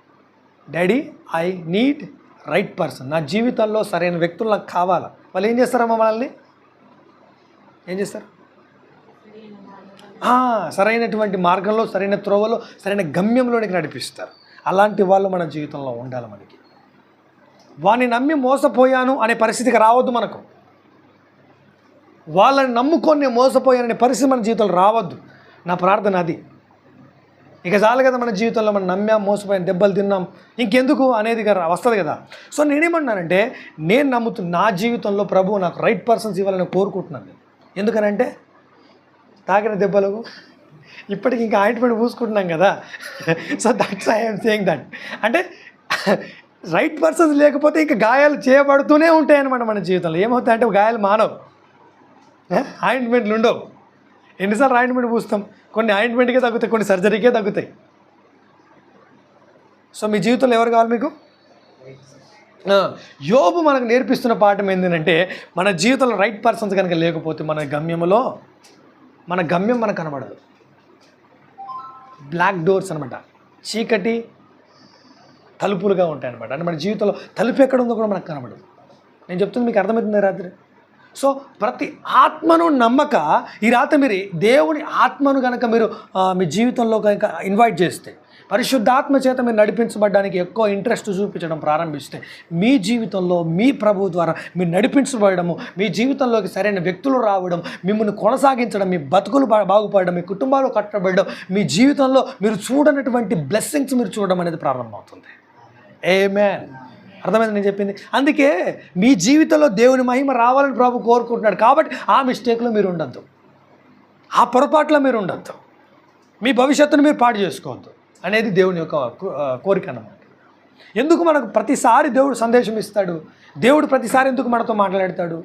Daddy, I need right person. నా జీవితంలో సరైన వ్యక్తులు నాకు కావాలా. వాళ్ళు ఏం చేస్తారమ్మా? మనల్ని ఏం చేస్తారు? సరైనటువంటి మార్గంలో, సరైన త్రోవలో, సరైన గమ్యంలోనికి నడిపిస్తారు. అలాంటి వాళ్ళు మన జీవితంలో ఉండాలి. మనకి వాడిని నమ్మి మోసపోయాను అనే పరిస్థితికి రావద్దు. మనకు వాళ్ళని నమ్ముకొని మోసపోయాననే పరిస్థితి మన జీవితంలో రావద్దు. నా ప్రార్థన అది. ఇక చాలు కదా మన జీవితంలో మనం నమ్మాం, మోసపోయాం, దెబ్బలు తిన్నాం, ఇంకెందుకు అనేది వస్తుంది కదా. సో నేనేమన్నానంటే, నేను నమ్ముతున్నా నా జీవితంలో ప్రభువు నాకు రైట్ పర్సన్స్ ఇవ్వాలని కోరుకుంటున్నాను. ఎందుకనంటే తాకిన దెబ్బలకు ఇప్పటికి ఇంకా ఆయింట్మెంట్ పూసుకుంటున్నాం కదా. So that's I'm saying that. అంటే రైట్ పర్సన్స్ లేకపోతే ఇంకా గాయాలు చేయబడుతూనే ఉంటాయన్నమాట మన జీవితంలో. ఏమవుతాయంటే గాయాలు మానవు, ఆయింట్మెంట్లు ఉండవు. ఎన్నిసార్లు ఆయింట్మెంట్ పూస్తాం? కొన్ని ఆయింట్మెంట్కే తగ్గుతాయి, కొన్ని సర్జరీకే తగ్గుతాయి. సో మీ జీవితంలో ఎవరు కావాలి? మీకు యోబు మనకు నేర్పిస్తున్న పాఠం ఏంటంటే, మన జీవితంలో రైట్ పర్సన్స్ కనుక లేకపోతే మన గమ్యం మనకు కనబడదు. బ్లాక్ డోర్స్ అనమాట, చీకటి తలుపులుగా ఉంటాయి అనమాట. అంటే మన జీవితంలో తలుపు ఎక్కడ ఉందో కూడా మనకు కనబడదు. నేను చెప్తుంది మీకు అర్థమవుతుంది రాత్రి. సో ప్రతి ఆత్మను నమ్మక ఈ రాత్రి మీరు దేవుని ఆత్మను కనుక మీరు మీ జీవితంలో కనుక ఇన్వైట్ చేస్తే, పరిశుద్ధాత్మ చేత మీరు నడిపించబడడానికి ఎక్కువ ఇంట్రెస్ట్ చూపించడం ప్రారంభిస్తే, మీ జీవితంలో మీ ప్రభు ద్వారా మీరు నడిపించబడము, మీ జీవితంలోకి సరైన వ్యక్తులు రావడం, మిమ్మల్ని కొనసాగించడం, మీ బతుకులు బాగుపడడం, మీ కుటుంబాలు కట్టబడడం, మీ జీవితంలో మీరు చూడనటువంటి బ్లెస్సింగ్స్ మీరు చూడడం అనేది ప్రారంభమవుతుంది. ఆమేన్. అర్థమైంది నేను చెప్పింది? అందుకే మీ జీవితంలో దేవుని మహిమ రావాలని ప్రభు కోరుకుంటున్నాడు. కాబట్టి ఆ మిస్టేక్లో మీరు ఉండొద్దు, ఆ పొరపాట్లో మీరు ఉండొద్దు, మీ భవిష్యత్తును మీరు పాడు చేసుకోవద్దు అనేది దేవుని యొక్క కోరిక అన్నమాట. ఎందుకు మనకు ప్రతిసారి దేవుడు సందేశం ఇస్తాడు? దేవుడు ప్రతిసారి ఎందుకు మనతో మాట్లాడతాడు?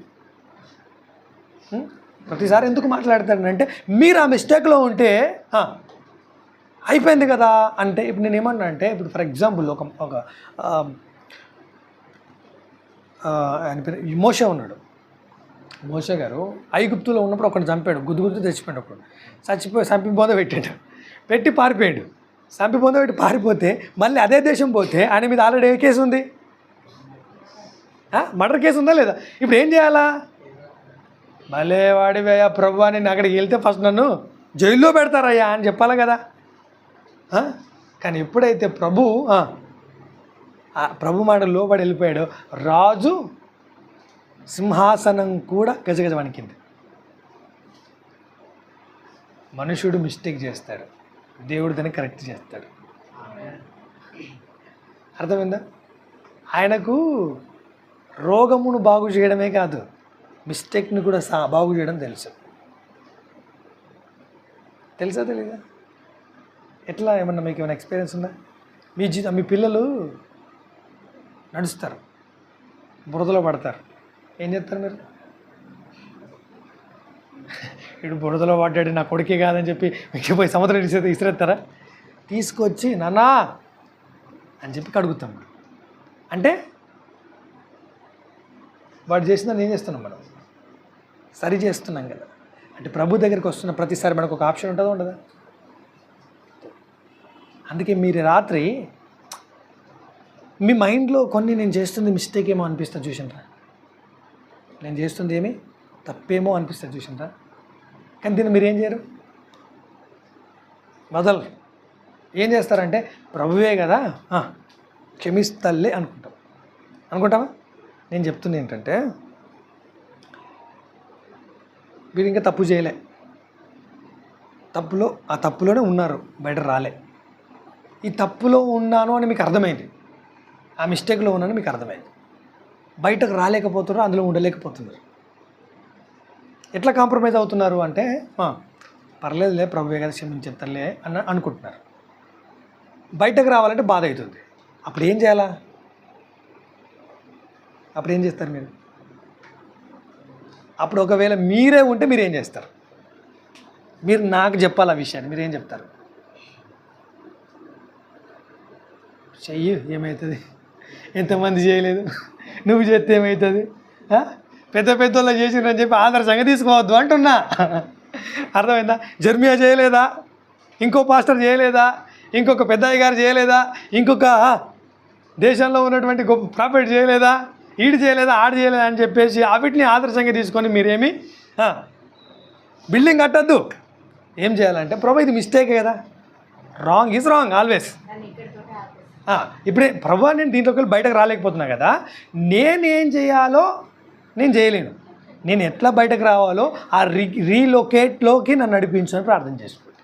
ప్రతిసారి ఎందుకు మాట్లాడతాడు అంటే, మీరు ఆ మిస్టేక్లో ఉంటే అయిపోయింది కదా అంటే. ఇప్పుడు నేను ఏమన్నా అంటే, ఇప్పుడు ఫర్ ఎగ్జాంపుల్ ఒక ఆయన పేరు మోషే ఉన్నాడు. మోషే గారు ఐగుప్తులో ఉన్నప్పుడు ఒకటి చంపాడు, గుద్దు తెచ్చిపోయాడు. ఒకడు చంపిపోతే పెట్టి పారిపోయాడు. చంపిపోతే పారిపోతే మళ్ళీ అదే దేశం పోతే ఆయన మీద ఆల్రెడీ ఏ కేసు ఉంది? మర్డర్ కేసు ఉందా లేదా? ఇప్పుడు ఏం చేయాలా? భలే వాడివయ్యా ప్రభు, నేను అక్కడికి వెళ్తే ఫస్ట్ నన్ను జైల్లో పెడతారయ్యా అని చెప్పాలి కదా. కానీ ఎప్పుడైతే ప్రభు మాట లోబడి వెళ్ళిపోయాడు, రాజు సింహాసనం కూడా గజగజ వణికింది. మనుషుడు మిస్టేక్ చేస్తాడు, దేవుడు దాన్ని కరెక్ట్ చేస్తాడు. అర్థమైందా? ఆయనకు రోగమును బాగు చేయడమే కాదు, మిస్టేక్ని కూడా బాగు చేయడం తెలుసా తెలీదా? ఎట్లా? ఏమన్నా మీకు ఏమైనా ఎక్స్పీరియన్స్ ఉందా? మీ పిల్లలు నడుస్తారు, బురదలో పడతారు, ఏం చేస్తారు మీరు? ఇటు బురదలో పడ్డాడు నా కొడుకే కాదని చెప్పి మీకు పోయి సముద్రం ఇసిరేస్తారా? తీసుకొచ్చి నాన్నా అని చెప్పి కడుగుతాం. అంటే వాడు చేసిందని ఏం చేస్తున్నాం? మనం సరి చేస్తున్నాం కదా. అంటే ప్రభు దగ్గరికి వస్తున్న ప్రతిసారి మనకు ఒక ఆప్షన్ ఉంటుందా ఉండదా? అందుకే మీరు రాత్రి మీ మైండ్లో కొన్ని నేను చేస్తుంది మిస్టేక్ ఏమో అనిపిస్తుంది చూసినరా, నేను చేస్తుంది ఏమి తప్పేమో అనిపిస్తుంది చూసినరా. కానీ దీన్ని మీరు ఏం చేయరు, వదలరు. ఏం చేస్తారంటే ప్రభువే కదా క్షమిస్తలే అనుకుంటావా? నేను చెప్తుంది ఏంటంటే, వీరు ఇంకా తప్పు చేయలే, ఆ తప్పులోనే ఉన్నారు, బయట రాలే. ఈ తప్పులో ఉన్నాను అని మీకు అర్థమైంది, ఆ మిస్టేక్లో ఉన్నాను మీకు అర్థమైంది, బయటకు రాలేకపోతున్నారు, అందులో ఉండలేకపోతున్నారు. ఎట్లా కాంప్రమైజ్ అవుతున్నారు అంటే, పర్లేదులే ప్రభువే కదా క్షమించేస్తారులే అనుకుంటున్నారు. బయటకు రావాలంటే బాధ అవుతుంది. అప్పుడు ఏం చేయాలా? అప్పుడు ఏం చేస్తారు మీరు? అప్పుడు ఒకవేళ మీరే ఉంటే మీరు ఏం చేస్తారు? మీరు నాకు చెప్పాలి ఆ విషయాన్ని. మీరు ఏం చెప్తారు? చెయ్యి, ఏమవుతుంది? ఎంతమంది చేయలేదు, నువ్వు చేస్తే ఏమవుతుంది? పెద్ద వాళ్ళు చేసిండ్రని చెప్పి ఆదర్శంగా తీసుకోవద్దు అంటున్నా. అర్థమైందా? జర్మియా చేయలేదా? ఇంకో పాస్టర్ చేయలేదా? ఇంకొక పెద్దయ్య గారు చేయలేదా? ఇంకొక దేశంలో ఉన్నటువంటి గొప్ప ప్రాఫిట్ చేయలేదా? ఈడు చేయలేదా, ఆడు చేయలేదా అని చెప్పేసి వాటిని ఆదర్శంగా తీసుకొని మీరేమి బిల్డింగ్ కట్టద్దు. ఏం చేయాలంటే, ప్రభు ఇది మిస్టేకే కదా, రాంగ్ ఈజ్ రాంగ్ ఆల్వేస్. ఇప్పుడే ప్రభు నేను దీంట్లోకి వెళ్ళి బయటకు రాలేకపోతున్నా కదా, నేనేం చేయాలో నేను చేయలేను, నేను ఎట్లా బయటకు రావాలో ఆ రీలొకేట్లోకి నన్ను నడిపించని ప్రార్థన చేసుకోండి.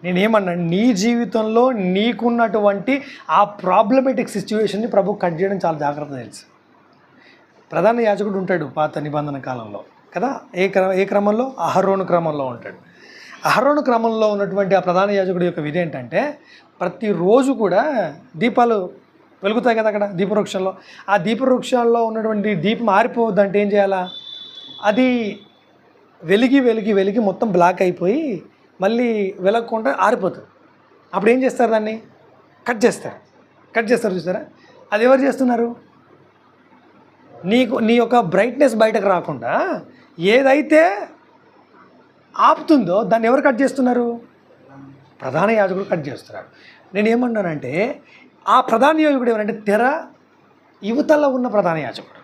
నేనేమన్నా, నీ జీవితంలో నీకున్నటువంటి ఆ ప్రాబ్లమేటిక్ సిచ్యువేషన్ని ప్రభు కట్ చేయడం చాలా జాగ్రత్త తెలుసు. ప్రధాన యాజకుడు ఉంటాడు పాత నిబంధన కాలంలో కదా, ఏ క్రమంలో? అహరోను క్రమంలో ఉంటాడు. అహరోను క్రమంలో ఉన్నటువంటి ఆ ప్రధాన యాజకుడి యొక్క విధి ఏంటంటే, ప్రతిరోజు కూడా దీపాలు వెలుగుతాయి కదా అక్కడ దీపవృక్షంలో. ఆ దీపవృక్షాల్లో ఉన్నటువంటి దీపం ఆరిపోవద్దంటే ఏం చేయాలా? అది వెలిగి మొత్తం బ్లాక్ అయిపోయి మళ్ళీ వెలగకుండా ఆరిపోతుంది. అప్పుడు ఏం చేస్తారు? దాన్ని కట్ చేస్తారు చూసారా? అది ఎవరు చేస్తున్నారు? నీ యొక్క బ్రైట్నెస్ బయటకు రాకుండా ఏదైతే ఆపుతుందో దాన్ని ఎవరు కట్ చేస్తున్నారు? ప్రధాన యాజకుడు కట్ చేస్తున్నాడు. నేను ఏమన్నానంటే ఆ ప్రధాన యాజకుడు ఎవరంటే తెర యువతలో ఉన్న ప్రధాన యాజకుడు.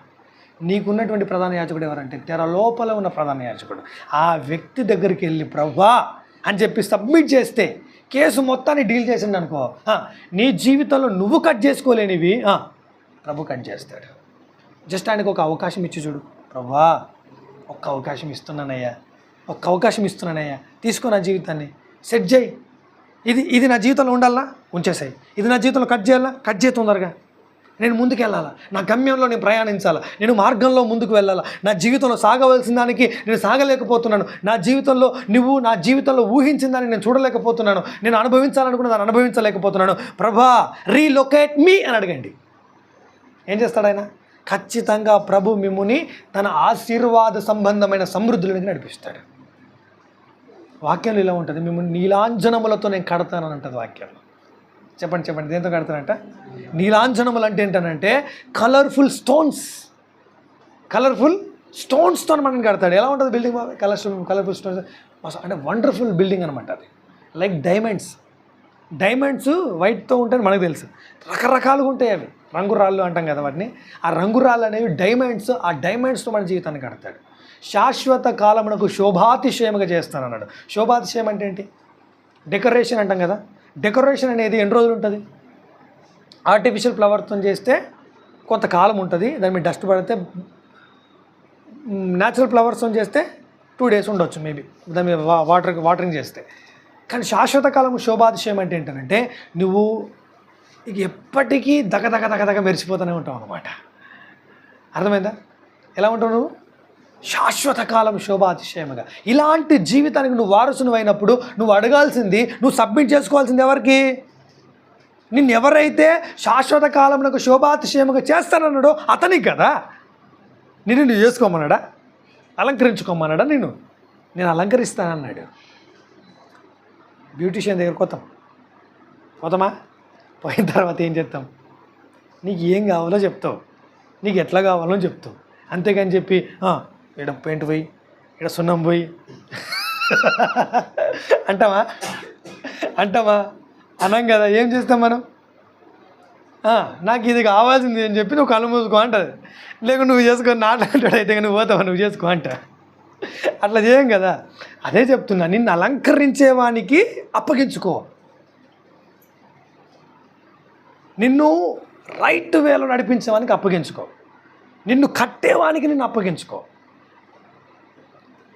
నీకున్నటువంటి ప్రధాన యాజకుడు ఎవరంటే తెర లోపల ఉన్న ప్రధాన యాజకుడు. ఆ వ్యక్తి దగ్గరికి వెళ్ళి ప్రభువా అని చెప్పి సబ్మిట్ చేస్తే కేసు మొత్తాన్ని డీల్ చేసిండు అనుకో, నీ జీవితంలో నువ్వు కట్ చేసుకోలేనివి ప్రభు కట్ చేస్తాడు. జస్ట్ ఆయనకు ఒక అవకాశం ఇచ్చి చూడు, ప్రభువా ఒక్క అవకాశం ఇస్తున్నానయ్యా, ఒక్క అవకాశం ఇస్తున్నానయ్యా, తీసుకో నా జీవితాన్ని సెట్ చేయి. ఇది నా జీవితంలో ఉండాలా, ఉంచేసాయి. ఇది నా జీవితంలో కట్ చేయాలా, కట్ చేయి తొందరగా. నేను ముందుకు వెళ్ళాలా, నా గమ్యంలో నేను ప్రయాణించాలా, నేను మార్గంలో ముందుకు వెళ్ళాలా. నా జీవితంలో సాగవలసిన దానికి నేను సాగలేకపోతున్నాను. నా జీవితంలో నువ్వు నా జీవితంలో ఊహించిన దాన్ని నేను చూడలేకపోతున్నాను. నేను అనుభవించాలనుకున్న దాన్ని అనుభవించలేకపోతున్నాను. ప్రభా రీలొకేట్ మీ అని అడగండి. ఏం చేస్తాడు ఆయన? ఖచ్చితంగా ప్రభు మిమ్ముని తన ఆశీర్వాద సంబంధమైన సమృద్ధులకి నడిపిస్తాడు. వాక్యంలో ఇలా ఉంటుంది, మిమ్మల్ని నీలాంజనములతో నేను కడతానని అంటుంది వాక్యంలో. చెప్పండి దేంతో కడతానంట? నీలాంజనములు అంటే ఏంటనంటే కలర్ఫుల్ స్టోన్స్తో మనం కడతాడు. ఎలా ఉంటుంది బిల్డింగ్? కలర్ఫుల్ స్టోన్స్ అంటే వండర్ఫుల్ బిల్డింగ్ అనమాట. అది లైక్ డైమండ్స్ వైట్తో ఉంటాయని మనకు తెలుసు. రకరకాలుగా ఉంటాయి అవి, రంగురాళ్ళు అంటాం కదా వాటిని. ఆ రంగురాళ్ళు అనేవి డైమండ్స్. ఆ డైమండ్స్తో మన జీవితాన్ని కడతాడు. శాశ్వత కాలమునకు శోభాతిశయముగా చేస్తానన్నాడు. శోభాతిశయం అంటే ఏంటి? డెకరేషన్ అంటాం కదా. డెకరేషన్ అనేది ఎన్ని రోజులు ఉంటుంది? ఆర్టిఫిషియల్ ఫ్లవర్తో చేస్తే కొంతకాలం ఉంటుంది, దాని మీద డస్ట్ పడితే. న్యాచురల్ ఫ్లవర్స్తో చేస్తే 2 days ఉండొచ్చు మేబీ, దాని మీద వాటరింగ్ చేస్తే. కానీ శాశ్వత కాలము శోభాతిశయం అంటే ఏంటంటే నువ్వు ఎప్పటికీ దగ మెరిసిపోతూనే ఉంటావు అన్నమాట. అర్థమైందా? ఎలా ఉంటావు నువ్వు? శాశ్వత కాలం శోభాతిశయముగా. ఇలాంటి జీవితానికి నువ్వు వారసును అయినప్పుడు నువ్వు అడగాల్సింది, నువ్వు సబ్మిట్ చేసుకోవాల్సింది ఎవరికి? నిన్ను ఎవరైతే శాశ్వత కాలంలో శోభాతిశయముగా చేస్తానన్నాడో అతనికి కదా. నువ్వు చేసుకోమన్నాడా? అలంకరించుకోమన్నాడా? నేను అలంకరిస్తానన్నాడు. బ్యూటిషియన్ దగ్గర పోతామా? పోయిన తర్వాత ఏం చెప్తాం? నీకు ఏం కావాలో చెప్తావు, నీకు ఎట్లా కావాలో చెప్తావు. అంతేగాని చెప్పి ఇక్కడ పెయింట్ పోయి, ఇక్కడ సున్నం పోయి అంటామా? అనం కదా. ఏం చేస్తాం మనం? నాకు ఇది కావాల్సింది అని చెప్పి నువ్వు కళ్ళు మూసుకో అంటుంది. లేకుంటే నువ్వు చేసుకొని నాట్లాంటాడు అయితే నువ్వు పోతావా, నువ్వు చేసుకో అంట. అట్లా చేయం కదా. అదే చెప్తున్నా, నిన్ను అలంకరించేవానికి అప్పగించుకో. నిన్ను రైట్ వేలో నడిపించేవానికి అప్పగించుకో. నిన్ను కట్టేవానికి నిన్ను అప్పగించుకో.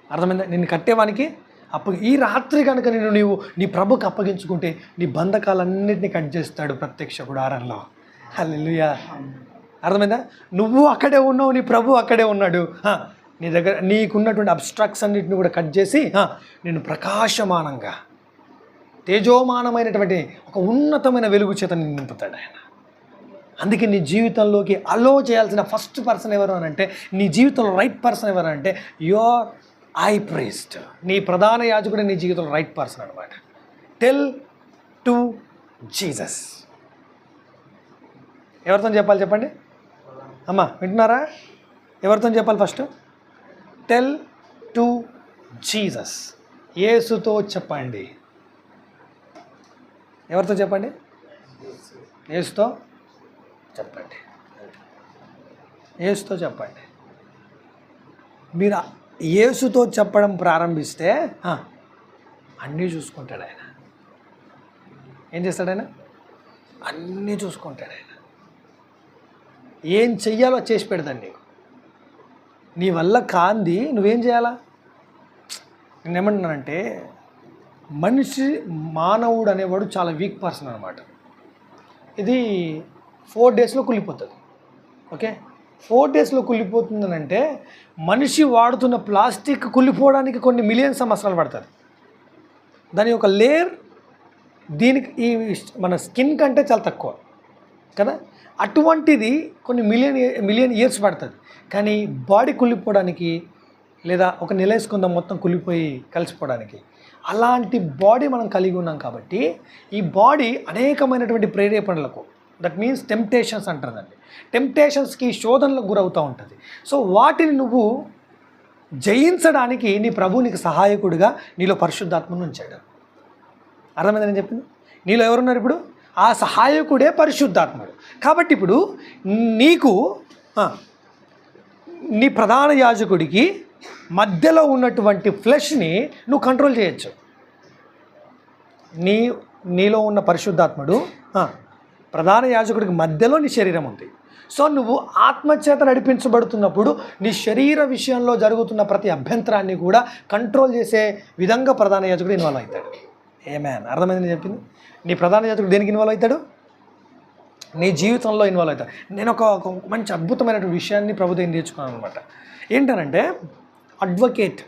అర్థమైందా? నిన్ను కట్టేవానికి ఈ రాత్రి కనుక నీవు నీ ప్రభుకి అప్పగించుకుంటే నీ బంధకాలన్నింటినీ కట్ చేస్తాడు ప్రత్యక్ష గుడారంలో. హల్లెలూయా. అర్థమైందా? నువ్వు అక్కడే ఉన్నావు, నీ ప్రభు అక్కడే ఉన్నాడు. నీ దగ్గర నీకున్నటువంటి అబ్స్ట్రాక్ట్స్ అన్నింటిని కూడా కట్ చేసి నేను ప్రకాశమానంగా తేజోమానమైనటువంటి ఒక ఉన్నతమైన వెలుగు చేత నింపుతాడు ఆయన. అందుకే నీ జీవితంలోకి అలో చేయాల్సిన ఫస్ట్ పర్సన్ ఎవరు అని అంటే, నీ జీవితంలో రైట్ పర్సన్ ఎవరు అంటే యువర్ హై ప్రీస్ట్. నీ ప్రధాన యాజకుడు నీ జీవితంలో రైట్ పర్సన్ అనమాట. Tell to Jesus. ఎవరితో చెప్పాలి చెప్పండి అమ్మా, వింటున్నారా? ఎవరితో చెప్పాలి? First tell to Jesus. యేసుతో చెప్పండి. ఎవరితో చెప్పండి? యేసుతో చెప్పండి. యేసుతో చెప్పండి. మీరు యేసుతో చెప్పడం ప్రారంభిస్తే అన్నీ చూసుకుంటాడు ఆయన. ఏం చేస్తాడు ఆయన? అన్నీ చూసుకుంటాడు ఆయన. ఏం చెయ్యాలో చేసి పెడతాడు నీకు. నీ వల్ల కాంది నువ్వేం చేయాలా? నేను ఏమంటున్నానంటే మానవుడు అనేవాడు చాలా వీక్ పర్సన్ అనమాట. ఇది 4 daysలో కుళ్ళిపోతుంది. ఓకే, 4 daysలో కుళ్ళిపోతుందనంటే మనిషి వాడుతున్న ప్లాస్టిక్ కుళ్ళిపోవడానికి కొన్ని మిలియన్ సంవత్సరాలు పడుతుంది. దాని యొక్క లేయర్ దీనికి ఈ మన స్కిన్ కంటే చాలా తక్కువ కదా. అటువంటిది కొన్ని మిలియన్ ఇయర్స్ పడుతుంది. కానీ బాడీ కుళ్ళిపోవడానికి లేదా ఒక నెల వేసుకుందాం మొత్తం కుళ్ళిపోయి కలిసిపోవడానికి, అలాంటి బాడీ మనం కలిగి ఉన్నాం. కాబట్టి ఈ బాడీ అనేకమైనటువంటి ప్రేరేపణలకు దట్ మీన్స్ టెంప్టేషన్స్ అంటారండి. టెంప్టేషన్స్కి శోధనలకు గురవుతూ ఉంటుంది. సో వాటిని నువ్వు జయించడానికి నీ ప్రభు నీకు సహాయకుడిగా నీలో పరిశుద్ధాత్మను ఉంచాడు. అర్థమైందని చెప్పింది. నీలో ఎవరున్నారు ఇప్పుడు? ఆ సహాయకుడే పరిశుద్ధాత్ముడు. కాబట్టి ఇప్పుడు నీకు నీ ప్రధాన యాజకుడికి మధ్యలో ఉన్నటువంటి ఫ్లెష్ని నువ్వు కంట్రోల్ చేయొచ్చు. నీలో ఉన్న పరిశుద్ధాత్ముడు ప్రధాన యాజకుడికి మధ్యలో నీ శరీరం ఉంది. సో నువ్వు ఆత్మచేత నడిపించబడుతున్నప్పుడు నీ శరీర విషయంలో జరుగుతున్న ప్రతి అభ్యంతరాన్ని కూడా కంట్రోల్ చేసే విధంగా ప్రధాన యాజకుడు ఇన్వాల్వ్ అవుతాడు. ఏమేన్ అర్థమైందని చెప్పింది. నీ ప్రధాన యాజకుడు దేనికి ఇన్వాల్వ్ అవుతాడు? నీ జీవితంలో ఇన్వాల్వ్ అవుతాడు. నేను ఒక మంచి అద్భుతమైనటువంటి విషయాన్ని ప్రభుత్వం నేర్చుకున్నాను అనమాట. ఏంటనంటే advocate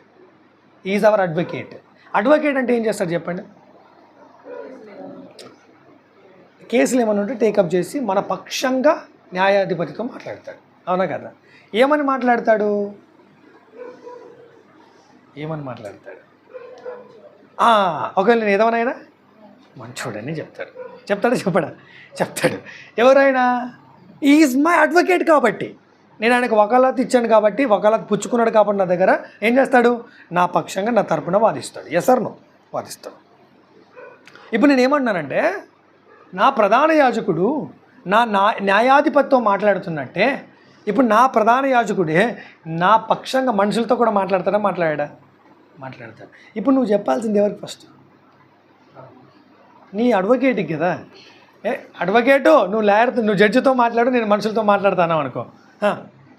is our advocate. Advocate అంటే ఏం చేస్తాడు చెప్పండి? కేసులు ఏమన్నా ఉంటే టేకప్ చేసి మన పక్షంగా న్యాయాధిపతితో మాట్లాడతాడు. అవునా కదా? ఏమని మాట్లాడతాడు? ఒకవేళ నేను ఏదవనైనా మంచోడని చెప్తాడు. ఎవరైనా ఈజ్ మై అడ్వకేట్ కాబట్టి, నేను ఆయనకు వకాలత్ ఇచ్చాను కాబట్టి, వకాలత్ పుచ్చుకున్నాడు కాబట్టి నా దగ్గర ఏం చేస్తాడు? నా పక్షంగా నా తరపున వాదిస్తాడు. Yes or no? వాదిస్తాడు. ఇప్పుడు నేను ఏమన్నానంటే నా ప్రధాన యాజకుడు నా న్యాయాధిపతితో మాట్లాడుతున్నట్టే ఇప్పుడు నా ప్రధాన యాజకుడే నా పక్షంగా మనుషులతో కూడా మాట్లాడతాడా? మాట్లాడతాడు. ఇప్పుడు నువ్వు చెప్పాల్సింది ఎవరికి? ఫస్ట్ నీ అడ్వకేట్కి కదా. అడ్వకేటు నువ్వు లాయర్, నువ్వు జడ్జితో మాట్లాడు, నేను మనుషులతో మాట్లాడతాను అనుకో.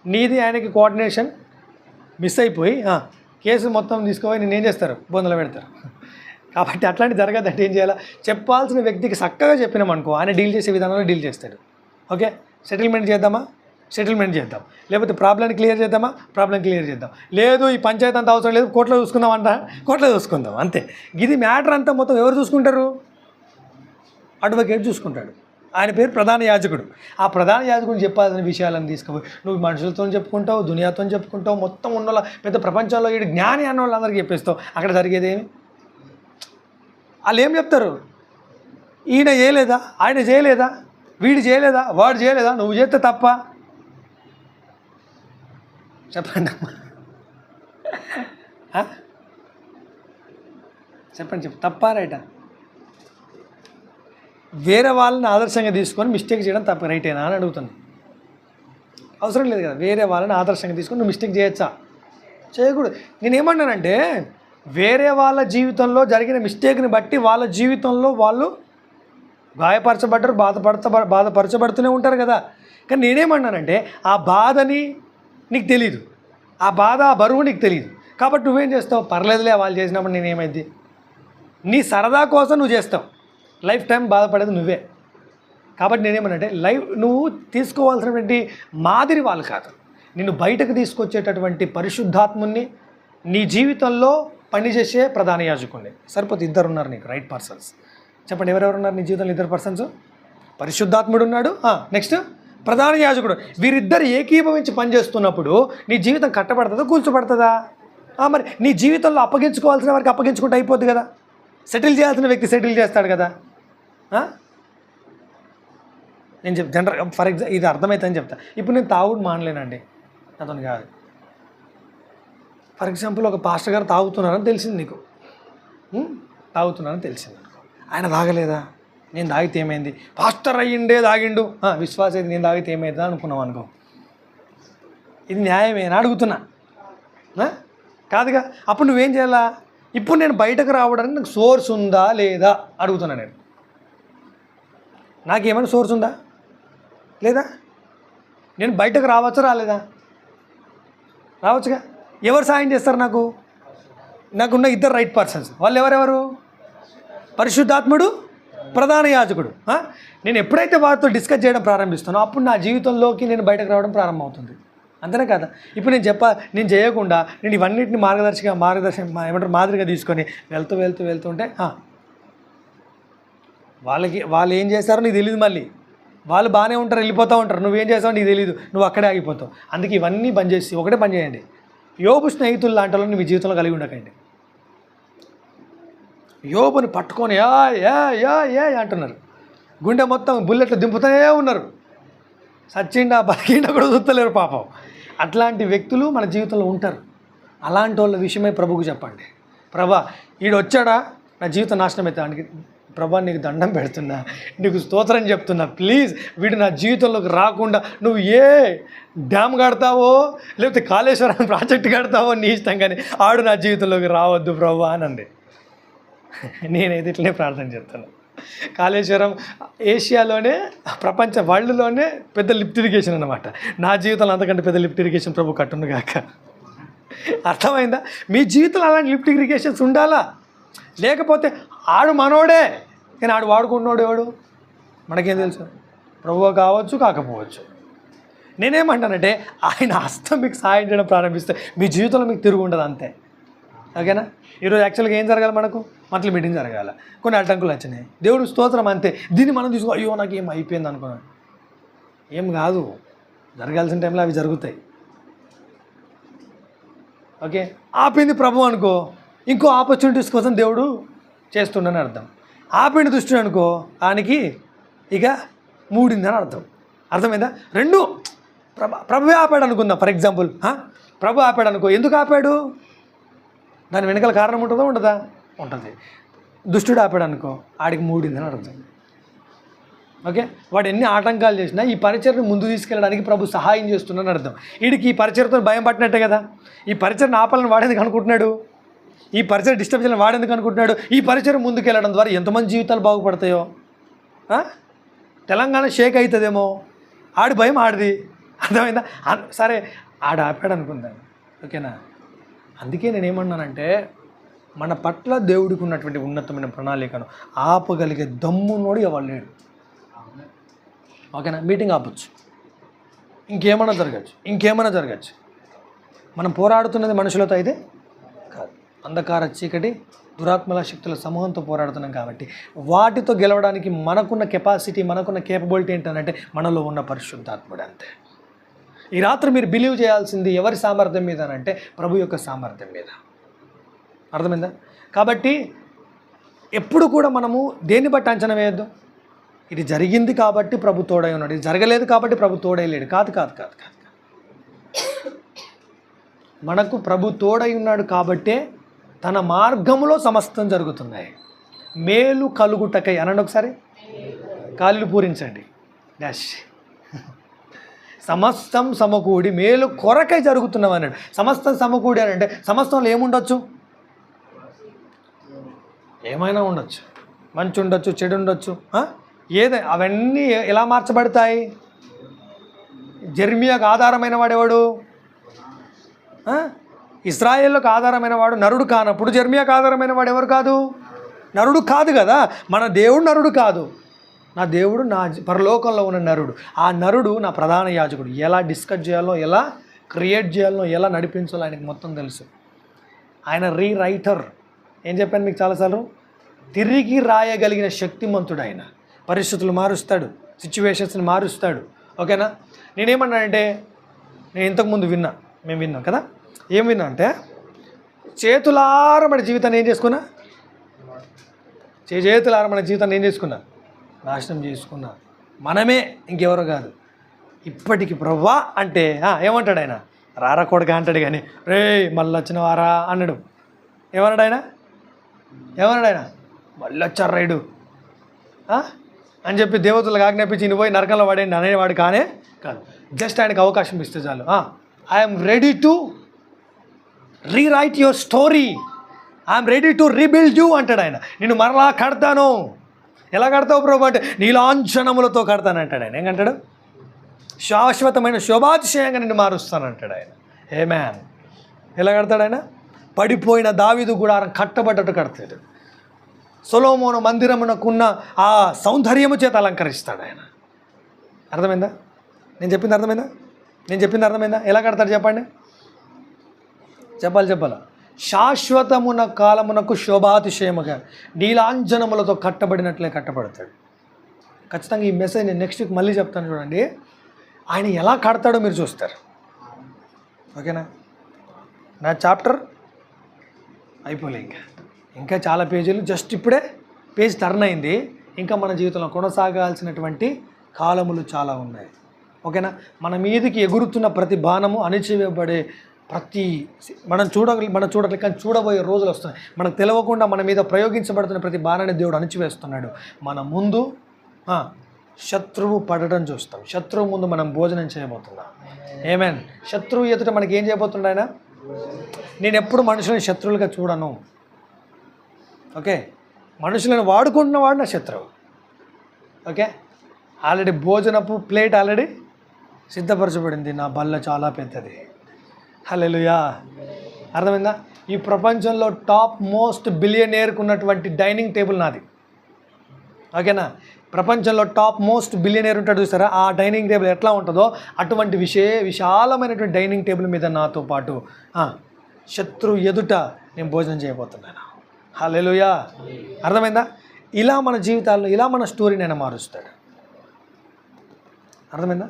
నీది ఆయనకి కోఆర్డినేషన్ మిస్ అయిపోయి కేసు మొత్తం తీసుకుపోయి నేను ఏం చేస్తారు? బొందలు పెడతారు. కాబట్టి అట్లాంటి జరగదంటే ఏం చేయాలా? చెప్పాల్సిన వ్యక్తికి చక్కగా చెప్పినామనుకో, ఆయన డీల్ చేసే విధానంలో డీల్ చేస్తాడు. ఓకే, సెటిల్మెంట్ చేద్దాం, లేకపోతే ప్రాబ్లమ్ని క్లియర్ చేద్దాం. లేదు ఈ పంచాయతీ అంతా అవసరం లేదు, కోర్టులో చూసుకుందాం అంతే. ఇది మ్యాటర్ అంతా మొత్తం ఎవరు చూసుకుంటారు? అడ్వకేట్ చూసుకుంటాడు. ఆయన పేరు ప్రధాన యాజకుడు. ఆ ప్రధాన యాజకుడిని చెప్పాల్సిన విషయాలను తీసుకుపోయి నువ్వు మనుషులతో చెప్పుకుంటావు, దునియాతో చెప్పుకుంటావు, మొత్తం ఉన్న పెద్ద ప్రపంచంలో ఈ జ్ఞాని అన్న వాళ్ళందరికీ చెప్పేస్తావు. అక్కడ జరిగేదేమి? వాళ్ళు ఏం చెప్తారు? ఈయన చేయలేదా, ఆయన చేయలేదా, వీడు చేయలేదా, వాడు చేయలేదా, నువ్వు చేస్తే తప్ప? చెప్పండి తప్ప రైటా? వేరే వాళ్ళని ఆదర్శంగా తీసుకొని మిస్టేక్ చేయడం తప్ప రైటేనా అని అడుగుతుంది. అవసరం లేదు కదా. వేరే వాళ్ళని ఆదర్శంగా తీసుకొని నువ్వు మిస్టేక్ చేయొచ్చా? చేయకూడదు. నేనేమన్నానంటే వేరే వాళ్ళ జీవితంలో జరిగిన మిస్టేక్ని బట్టి వాళ్ళ జీవితంలో వాళ్ళు గాయపరచబడ్డారు, బాధపరచబడుతూనే ఉంటారు కదా. కానీ నేనేమన్నానంటే ఆ బాధని నీకు తెలీదు, ఆ బరువు నీకు తెలియదు. కాబట్టి నువ్వేం చేస్తావు? పర్లేదులే వాళ్ళు చేసినప్పుడు నేనేమైంది? నీ సరదా కోసం నువ్వు చేస్తావు. లైఫ్ టైం బాధపడేది నువ్వే. కాబట్టి నేనేమనంటే నువ్వు తీసుకోవాల్సినటువంటి మాదిరి వాళ్ళు కాదు, నిన్ను బయటకు తీసుకొచ్చేటటువంటి పరిశుద్ధాత్ముని నీ జీవితంలో పనిచేసే ప్రధాన యాజకుడిని. సరిపోతే ఇద్దరు ఉన్నారు నీకు రైట్ పర్సన్స్. చెప్పండి, ఎవరెవరు ఉన్నారు నీ జీవితంలో? ఇద్దరు పర్సన్స్. పరిశుద్ధాత్ముడు ఉన్నాడు, నెక్స్ట్ ప్రధాన యాజకుడు. వీరిద్దరు ఏకీభవించి పనిచేస్తున్నప్పుడు నీ జీవితం కట్టబడుతుందా, కూల్చబడుతుందా? మరి నీ జీవితంలో అప్పగించుకోవాల్సిన వారికి అప్పగించుకుంటే అయిపోద్ది కదా. సెటిల్ చేయాల్సిన వ్యక్తి సెటిల్ చేస్తాడు కదా. నేను జనరల్ ఫర్ ఎగ్జాంపుల్ ఇది అర్థమవుతుందని చెప్తా. ఇప్పుడు నేను తాగుడు మానలేనండి, అతను కాదు. ఫర్ ఎగ్జాంపుల్ ఒక పాస్టర్ గారు తాగుతున్నారని తెలిసింది నీకు, ఆయన తాగలేదా? నేను తాగితే ఏమైంది? పాస్టర్ అయ్యిండే తాగిండు, విశ్వాస అయితే నేను తాగితే ఏమైందా అనుకున్నావు అనుకో. ఇది న్యాయమేనా అడుగుతున్నా? కాదుగా. అప్పుడు నువ్వేం చేయాలా? ఇప్పుడు నేను బయటకు రావడానికి నాకు సోర్స్ ఉందా లేదా అడుగుతున్నా. నేను నాకేమైనా సోర్స్ ఉందా లేదా? నేను బయటకు రావచ్చా రాలేదా? రావచ్చుగా. ఎవరు సాయం చేస్తారు నాకున్న ఇద్దరు రైట్ పర్సన్స్. వాళ్ళు ఎవరెవరు? పరిశుద్ధాత్ముడు, ప్రధాన యాజకుడు. నేను ఎప్పుడైతే వారితో డిస్కస్ చేయడం ప్రారంభిస్తానో అప్పుడు నా జీవితంలోకి నేను బయటకు రావడం ప్రారంభమవుతుంది. అంతేనే కదా. ఇప్పుడు నేను చేయకుండా నేను ఇవన్నిటిని మాదిరిగా తీసుకొని వెళ్తుంటే వాళ్ళు ఏం చేస్తారో నీకు తెలియదు. మళ్ళీ వాళ్ళు బాగానే ఉంటారు, వెళ్ళిపోతూ ఉంటారు. నువ్వేం చేస్తావో నీకు తెలియదు, నువ్వు అక్కడే ఆగిపోతావు. అందుకే ఇవన్నీ బంద్ చేసి ఒకటే పని చేయండి. యోబు స్నేహితులు లాంటి వాళ్ళని మీ జీవితంలో కలిగి ఉండకండి. యోబుని పట్టుకొని యా అంటున్నారు. గుండె మొత్తం బుల్లెట్లు దింపుతూనే ఉన్నారు, సచ్చిండా బతికిండా కూడా చూస్తలేరు పాపం. అట్లాంటి వ్యక్తులు మన జీవితంలో ఉంటారు. అలాంటి వాళ్ళ విషయమై ప్రభువుకు చెప్పండి, ప్రభా వీడు వచ్చాడా నా జీవితం నాశనం అవుతానికి, ప్రభా నీకు దండం పెడుతున్నా, నీకు స్తోత్రం చెప్తున్నా, ప్లీజ్ వీడు నా జీవితంలోకి రాకుండా నువ్వు ఏ డ్యామ్ కడతావో లేకపోతే కాళేశ్వరం ప్రాజెక్ట్ కడతావో నీ ఇష్టం, కానీ ఆడు నా జీవితంలోకి రావద్దు ప్రభా అనండి. నేనైతే ఇట్లనే ప్రార్థన చేస్తాను. కాళేశ్వరం ఏషియాలోనే ప్రపంచ వరల్డ్లోనే పెద్ద లిఫ్ట్ ఇరిగేషన్ అన్నమాట. నా జీవితంలో అంతకంటే పెద్ద లిఫ్ట్ ఇరిగేషన్ ప్రభు కట్టును గాక. అర్థమైందా? మీ జీవితంలో అలాంటి లిఫ్ట్ ఇరిగేషన్స్ ఉండాలా? లేకపోతే ఆడు మనోడే కానీ ఆడు వాడుకుంటున్నాడు ఎవడు మనకేం తెలుసు? ప్రభువు కావచ్చు కాకపోవచ్చు. నేనేమంటానంటే ఆయన హస్తం మీకు సహాయం చేయడం ప్రారంభిస్తే మీ జీవితంలో మీకు తిరుగు ఉండదు, అంతే. ఓకేనా? ఈరోజు యాక్చువల్గా ఏం జరగాలి? మనకు మంత్లీ మీటింగ్ జరగాలి, కొన్ని అడ్డంకులు వచ్చినాయి, దేవుడు స్తోత్రం అంతే. దీన్ని మనం తీసుకో, అయ్యో నాకు ఏం అయిపోయింది అనుకున్నాను. ఏం కాదు, జరగాల్సిన టైంలో అవి జరుగుతాయి. ఓకే, ఆపింది ప్రభు అనుకో, ఇంకో ఆపర్చునిటీస్ కోసం దేవుడు చేస్తుండని అర్థం. ఆపిండి దృష్టి అనుకో ఆయనకి ఇక మూడిందని అర్థం. అర్థమైందా? రెండు ప్రభు ఆపాడు అనుకుందాం. ఫర్ ఎగ్జాంపుల్ ప్రభు ఆపాడు అనుకో, ఎందుకు ఆపాడు? దాని వెనకాల కారణం ఉంటుందా ఉండదా? ఉంటుంది. దుష్టుడు ఆపాడు అనుకో, ఆడికి మూడిందని అర్థం. ఓకే, వాడు ఎన్ని ఆటంకాలు చేసినా ఈ పరిచయను ముందు తీసుకెళ్ళడానికి ప్రభు సహాయం చేస్తున్నాడని అర్థం. వీడికి ఈ పరిచయతో భయం పట్టినట్టే కదా. ఈ పరిచయను ఆపాలని వాడేందుకు అనుకుంటున్నాడు, ఈ పరిచయం డిస్టర్బ్ చేయాలని వాడేందుకు అనుకుంటున్నాడు. ఈ పరిచయం ముందుకు వెళ్ళడం ద్వారా ఎంతమంది జీవితాలు బాగుపడతాయో. తెలంగాణ షేక్ అవుతుందేమో, ఆడి భయం ఆడిది. అర్థమైందా? సరే ఆడ ఆపాడు అనుకుందాం, ఓకేనా? అందుకే నేనేమన్నానంటే మన పట్ల దేవుడికి ఉన్నటువంటి ఉన్నతమైన ప్రణాళికను ఆపగలిగే దమ్మునోడు ఎవరు లేడు. ఓకేనా? మీటింగ్ ఆపచ్చు, ఇంకేమైనా జరగచ్చు. మనం పోరాడుతున్నది మనుషులతో అయితే కాదు, అంధకార చీకటి దురాత్మల శక్తుల సమూహంతో పోరాడుతున్నాం. కాబట్టి వాటితో గెలవడానికి మనకున్న కెపాసిటీ, మనకున్న కేపబిలిటీ ఏంటంటే మనలో ఉన్న పరిశుద్ధాత్ముడు, అంతే. ఈ రాత్రి మీరు బిలీవ్ చేయాల్సింది ఎవరి సామర్థ్యం మీద అంటే ప్రభు యొక్క సామర్థ్యం మీద. అర్థమైందా? కాబట్టి ఎప్పుడు కూడా మనము దేన్ని బట్టి అంచనా వేయద్దు, ఇది జరిగింది కాబట్టి ప్రభు తోడై ఉన్నాడు, ఇది జరగలేదు కాబట్టి ప్రభు తోడై లేడు. కాదు. మనకు ప్రభు తోడై ఉన్నాడు కాబట్టే తన మార్గంలో సమస్తం జరుగుతున్నాయి. మేలు కలుగుటకై అనండి ఒకసారి, కాళ్ళు పూరించండి. డాష్. సమస్తం సమకూడి మేలు కొరకై జరుగుతున్నాం అన్నాడు. సమస్తం సమకూడి అని అంటే సమస్తంలో ఏముండొచ్చు? ఏమైనా ఉండొచ్చు, మంచి ఉండొచ్చు, చెడు ఉండొచ్చు, అవన్నీ ఎలా మార్చబడతాయి? జెర్మియాకు ఆధారమైన వాడేవాడు? ఇశ్రాయేలుకు ఆధారమైన వాడు నరుడు కానప్పుడు జెర్మియాకు ఆధారమైన వాడు ఎవరు కాదు? నరుడు కాదు కదా. మన దేవుడు నరుడు కాదు, నా దేవుడు నా పరలోకంలో ఉన్న నరుడు. ఆ నరుడు నా ప్రధాన యాజకుడు. ఎలా డిస్కస్ చేయాలో, ఎలా క్రియేట్ చేయాలో, ఎలా నడిపించాలో ఆయనకు మొత్తం తెలుసు. ఆయన రీరైటర్. ఏం చెప్పాను మీకు చాలాసార్లు? తిరిగి రాయగలిగిన శక్తిమంతుడు ఆయన. పరిస్థితులు మారుస్తాడు, సిచ్యువేషన్స్ని మారుస్తాడు. ఓకేనా? నేనేమన్నానంటే, నేను ఇంతకుముందు మేము విన్నాం కదా. ఏం విన్నా అంటే, చేతులార మన జీవితాన్ని ఏం చేసుకున్నా? చేతులార మన జీవితాన్ని ఏం చేసుకున్నా? నాశనం చేసుకున్నా. మనమే, ఇంకెవరో కాదు. ఇప్పటికి ప్రవ్వా అంటే ఏమంటాడు ఆయన? రారా కొడుక అంటాడు, కానీ రే మళ్ళీ వచ్చిన వారా అన్నాడు. ఏమన్నాడు ఆయన? మళ్ళీ వచ్చారు రైడు అని చెప్పి దేవతలకు ఆజ్ఞాపించి నువ్వు పోయి నరకంలో పడేయండి అనేవాడు కానే కాదు. జస్ట్ ఆయనకు అవకాశం ఇస్తే చాలు. I'm ready to rewrite your story, I'm ready to rebuild you అంటాడు ఆయన. నేను మరలా కడతాను. ఎలా కడతావు ప్రభు అంటే నీలాంఛనములతో కడతానంటాడు ఆయన. ఏమంటాడు? శాశ్వతమైన శోభాతిశయంగా నిన్ను మారుస్తానంటాడు ఆయన. ఆమేన్. ఎలా కడతాడు ఆయన? పడిపోయిన దావీదు గుడారం కట్టబడ్డట్టు కడతాడు. సొలొమోను మందిరమునకున్న ఆ సౌందర్యము చేత అలంకరిస్తాడు ఆయన. అర్థమైందా? నేను చెప్పింది అర్థమైందా? ఎలా కడతాడు చెప్పండి? చెప్పాలా? శాశ్వతమున కాలమునకు శోభాతిశయముగా నీలాంజనములతో కట్టబడినట్లే కట్టబడతాడు. ఖచ్చితంగా ఈ మెసేజ్ నేను నెక్స్ట్ వీక్ మళ్ళీ చెప్తాను, చూడండి. ఆయన ఎలా కడతాడో మీరు చూస్తారు. ఓకేనా? నా చాప్టర్ అయిపోలే, ఇంకా చాలా పేజీలు. జస్ట్ ఇప్పుడే పేజ్ టర్న్ అయింది. ఇంకా మన జీవితంలో కొనసాగాల్సినటువంటి కాలములు చాలా ఉన్నాయి. ఓకేనా? మన మీదకి ఎగురుతున్న ప్రతి బాణము అణిచివేయబడే మనం చూడట్లేదు, కానీ చూడబోయే రోజులు వస్తున్నాయి. మనకు తెలియకుండా మన మీద ప్రయోగించబడుతున్న ప్రతి బాణాన్ని దేవుడు అణిచివేస్తున్నాడు. మన ముందు శత్రువు పడటం చూస్తాం. శత్రువు ముందు మనం భోజనం చేయబోతున్నాం. ఆమేన్. శత్రువు ఎదుట మనకి ఏం చేయబోతున్నాడు ఆయన? నేను ఎప్పుడు మనుషులను శత్రువులుగా చూడను. ఓకే, మనుషులను వాడుకుంటున్నవాడు నా శత్రువు. ఓకే, ఆల్రెడీ భోజనపు ప్లేట్ ఆల్రెడీ సిద్ధపరచబడింది. నా బల్ల చాలా పెద్దది. హల్లెలూయా. అర్థమైందా? ఈ ప్రపంచంలో టాప్ మోస్ట్ బిలియనేర్కు ఉన్నటువంటి డైనింగ్ టేబుల్ నాది. ఓకేనా? ప్రపంచంలో టాప్ మోస్ట్ బిలియనేర్ ఉంటాడు చూసారా, ఆ డైనింగ్ టేబుల్ ఎట్లా ఉంటుందో అటువంటి విశాలమైనటువంటి డైనింగ్ టేబుల్ మీద నాతో పాటు శత్రువు ఎదుట నేను భోజనం చేయబోతున్నాను. హల్లెలూయా. అర్థమైందా? ఇలా మన జీవితాల్లో, ఇలా మన స్టోరీని ఆయన మారుస్తాడు. అర్థమైందా?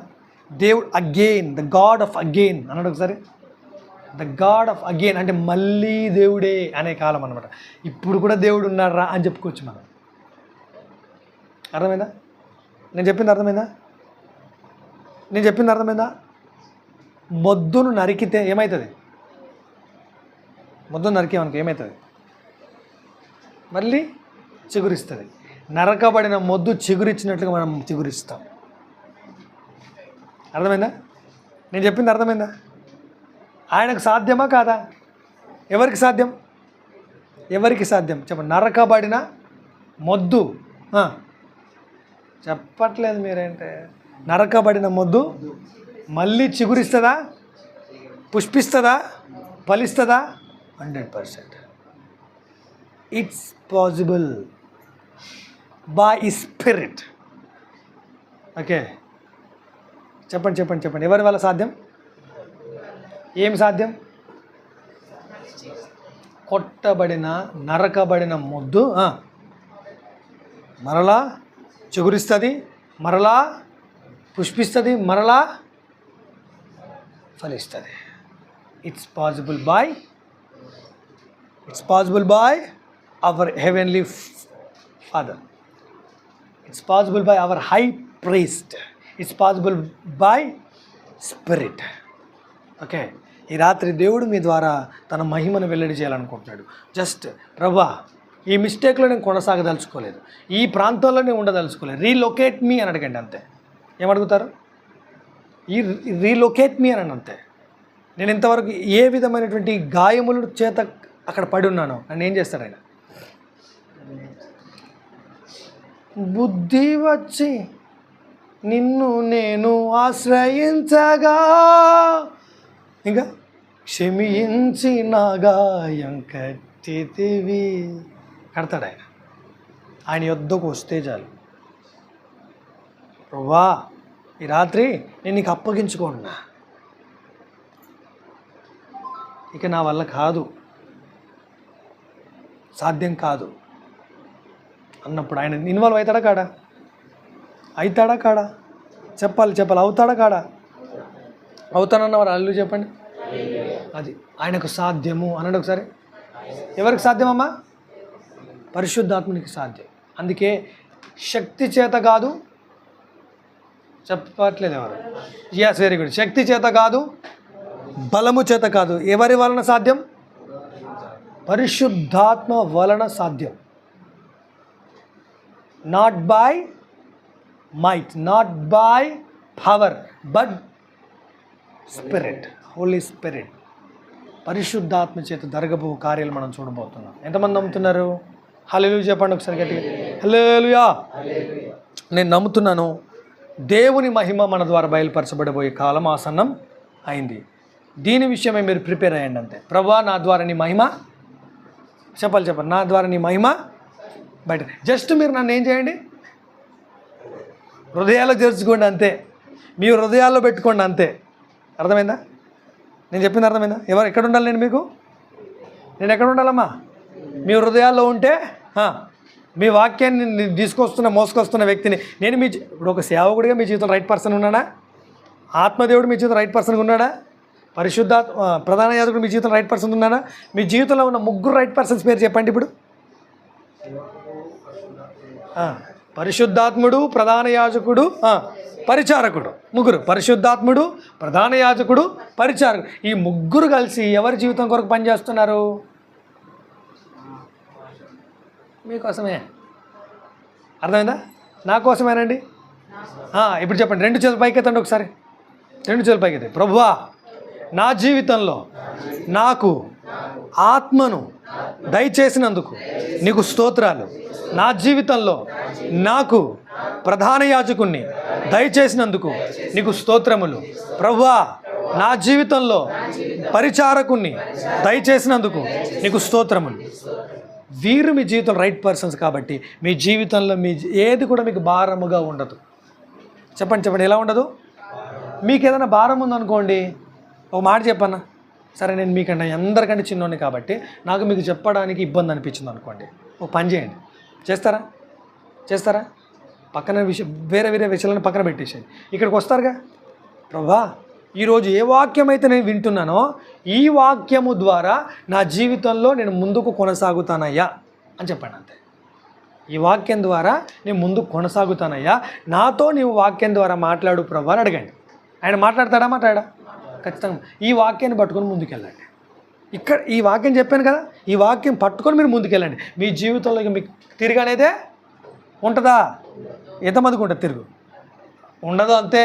దేవుడు again, the God of again అన్నాడు ఒకసారి. ద గాడ్ ఆఫ్ అగైన్ అంటే మళ్ళీ దేవుడే అనే కాలం అనమాట. ఇప్పుడు కూడా దేవుడు ఉన్నారా అని చెప్పుకోవచ్చు మనం. అర్థమైందా? నేను చెప్పింది అర్థమైందా? మొద్దును నరికితే ఏమవుతుంది? మొద్దును నరికేమనుకో ఏమవుతుంది? మళ్ళీ చిగురిస్తుంది. నరకబడిన మొద్దు చిగురిచ్చినట్లుగా మనం చిగురిస్తాం. అర్థమైందా? నేను చెప్పింది అర్థమైందా? ఆయనకు సాధ్యమా కాదా? ఎవరికి సాధ్యం? చెప్పండి. నరకబడిన మొద్దు చెప్పట్లేదు మీరేంటే. నరకబడిన మొద్దు మళ్ళీ చిగురిస్తుందా? పుష్పిస్తుందా? ఫలిస్తుందా? 100%. It's possible by spirit. Okay, చెప్పండి. ఎవరి వల్ల సాధ్యం? ఏం సాధ్యం? కొట్టబడిన నరకబడిన మొద్దు మరలా చిగురిస్తుంది, మరలా పుష్పిస్తుంది, మరలా ఫలిస్తుంది. It's possible by our heavenly father. It's possible by our high priest. It's possible by spirit. Okay, ఈ రాత్రి దేవుడు మీ ద్వారా తన మహిమను వెల్లడి చేయాలనుకుంటున్నాడు. జస్ట్ ప్రభా, ఈ మిస్టేక్లో నేను కొనసాగదలుచుకోలేదు, ఈ ప్రాంతంలో నేను ఉండదలుచుకోలేదు, రీలొకేట్ మీ అని అడగండి అంతే. ఏమడుగుతారు? ఈ రీలొకేట్ మీ అని అంతే. నేను ఇంతవరకు ఏ విధమైనటువంటి గాయముల చేత అక్కడ పడి ఉన్నానో నన్ను ఏం చేస్తాడు ఆయన? బుద్ధి వచ్చి నిన్ను నేను ఆశ్రయించగా, ఇంకా క్షమించి నా గాయం కట్టితివి కడతాడు ఆయన. ఆయన యొద్దకు వస్తే చాలు. ప్రభువా, ఈ రాత్రి నేను నీకు అప్పగించుకోండి, ఇక నా వల్ల కాదు, సాధ్యం కాదు అన్నప్పుడు ఆయన ఇన్వాల్వ్ అవుతాడా కాడా? చెప్పాలి. అవుతాడా కాడా? అవుతానన్నవారు అల్లు చెప్పండి. అది ఆయనకు సాధ్యము అన్నాడు ఒకసారి. ఎవరికి సాధ్యమమ్మా? పరిశుద్ధాత్మునికి సాధ్యం. అందుకే శక్తి చేత కాదు, చెప్పట్లేదు ఎవరు? yes, very good. శక్తి చేత కాదు, బలము చేత కాదు. ఎవరి వలన సాధ్యం? పరిశుద్ధాత్మ వలన సాధ్యం. Not by might, not by power, but spirit, holy spirit. పరిశుద్ధాత్మ చేత జరగబో కార్యాలు మనం చూడబోతున్నాం. ఎంతమంది నమ్ముతున్నారు? హల్లెలూయా చెప్పండి ఒకసారి గట్టిగా. హల్లెలూయా. నేను నమ్ముతున్నాను. దేవుని మహిమ మన ద్వారా బయలుపరచబడబోయే కాలం ఆసన్నం అయింది. దీని విషయమై మీరు ప్రిపేర్ అయ్యండి అంతే. ప్రభువా, నా ద్వారా నీ మహిమ, చెప్పండి, నా ద్వారా నీ మహిమ బయట. జస్ట్ మీరు నన్ను ఏం చేయండి? హృదయాల్లో చేర్చుకోండి అంతే. మీ హృదయాల్లో పెట్టుకోండి అంతే. అర్థమైందా? నేను చెప్పింది అర్థమైందా? ఎక్కడ ఉండాలి నేను మీకు? నేను ఎక్కడ ఉండాలమ్మా? మీ హృదయాల్లో ఉంటే మీ వాక్యాన్ని మోసుకొస్తున్న వ్యక్తిని నేను ఇప్పుడు ఒక సేవకుడిగా మీ జీవితంలో రైట్ పర్సన్ ఉన్నాడా? ఆత్మదేవుడు మీ జీవితంలో రైట్ పర్సన్గా ఉన్నాడా? ప్రధాన యాజకుడు మీ జీవితంలో రైట్ పర్సన్ ఉన్నాడా? మీ జీవితంలో ఉన్న 3 రైట్ పర్సన్స్ పేరు చెప్పండి ఇప్పుడు. పరిశుద్ధాత్ముడు, ప్రధాన యాజకుడు, పరిచారకుడు. ముగ్గురు, పరిశుద్ధాత్ముడు, ప్రధాన యాజకుడు, పరిచారకుడు. ఈ ముగ్గురు కలిసి ఎవరి జీవితం కొరకు పనిచేస్తున్నారు? మీకోసమే. అర్థమైందా? నా కోసమేనండి. ఇప్పుడు చెప్పండి, 2 చేతులు పైకెత్తండి ఒకసారి. 2 చేతులు పైకెత్తండి. ప్రభువా, నా జీవితంలో నాకు ఆత్మను దయచేసినందుకు నీకు స్తోత్రాలు. నా జీవితంలో నాకు ప్రధాన యాజకుణ్ణి దయచేసినందుకు నీకు స్తోత్రములు. ప్రభువా, నా జీవితంలో పరిచారకుణ్ణి దయచేసినందుకు నీకు స్తోత్రములు. వీరు మీ జీవితంలో రైట్ పర్సన్స్ కాబట్టి మీ జీవితంలో ఏది కూడా మీకు భారముగా ఉండదు. చెప్పండి, ఎలా ఉండదు? మీకు ఏదైనా భారం ఉందనుకోండి, ఒక మాట చెప్పన్నా, సరే నేను మీకంటే అందరికంటే చిన్నోని కాబట్టి నాకు మీకు చెప్పడానికి ఇబ్బంది అనిపించింది అనుకోండి, ఒక పని చేయండి. చేస్తారా? పక్కన వేరే విషయాలను పక్కన పెట్టేసేయండి. ఇక్కడికి వస్తారుగా, ప్రభా ఈరోజు ఏ వాక్యం అయితే నేను వింటున్నానో ఈ వాక్యము ద్వారా నా జీవితంలో నేను ముందుకు కొనసాగుతానయ్యా అని చెప్పండి. అంతే. ఈ వాక్యం ద్వారా నేను ముందుకు కొనసాగుతానయ్యా, నాతో నీవు వాక్యం ద్వారా మాట్లాడు ప్రభా అని అడగండి. ఆయన మాట్లాడా? ఖచ్చితంగా. ఈ వాక్యాన్ని పట్టుకొని ముందుకెళ్ళండి. ఇక్కడ ఈ వాక్యం చెప్పాను కదా, ఈ వాక్యం పట్టుకొని మీరు ముందుకెళ్ళండి. మీ జీవితంలో మీకు తిరిగి అనేదే ఉంటుందా? ఎంతమందికి ఉంటుంది తిరుగు? ఉండదు. అంతే.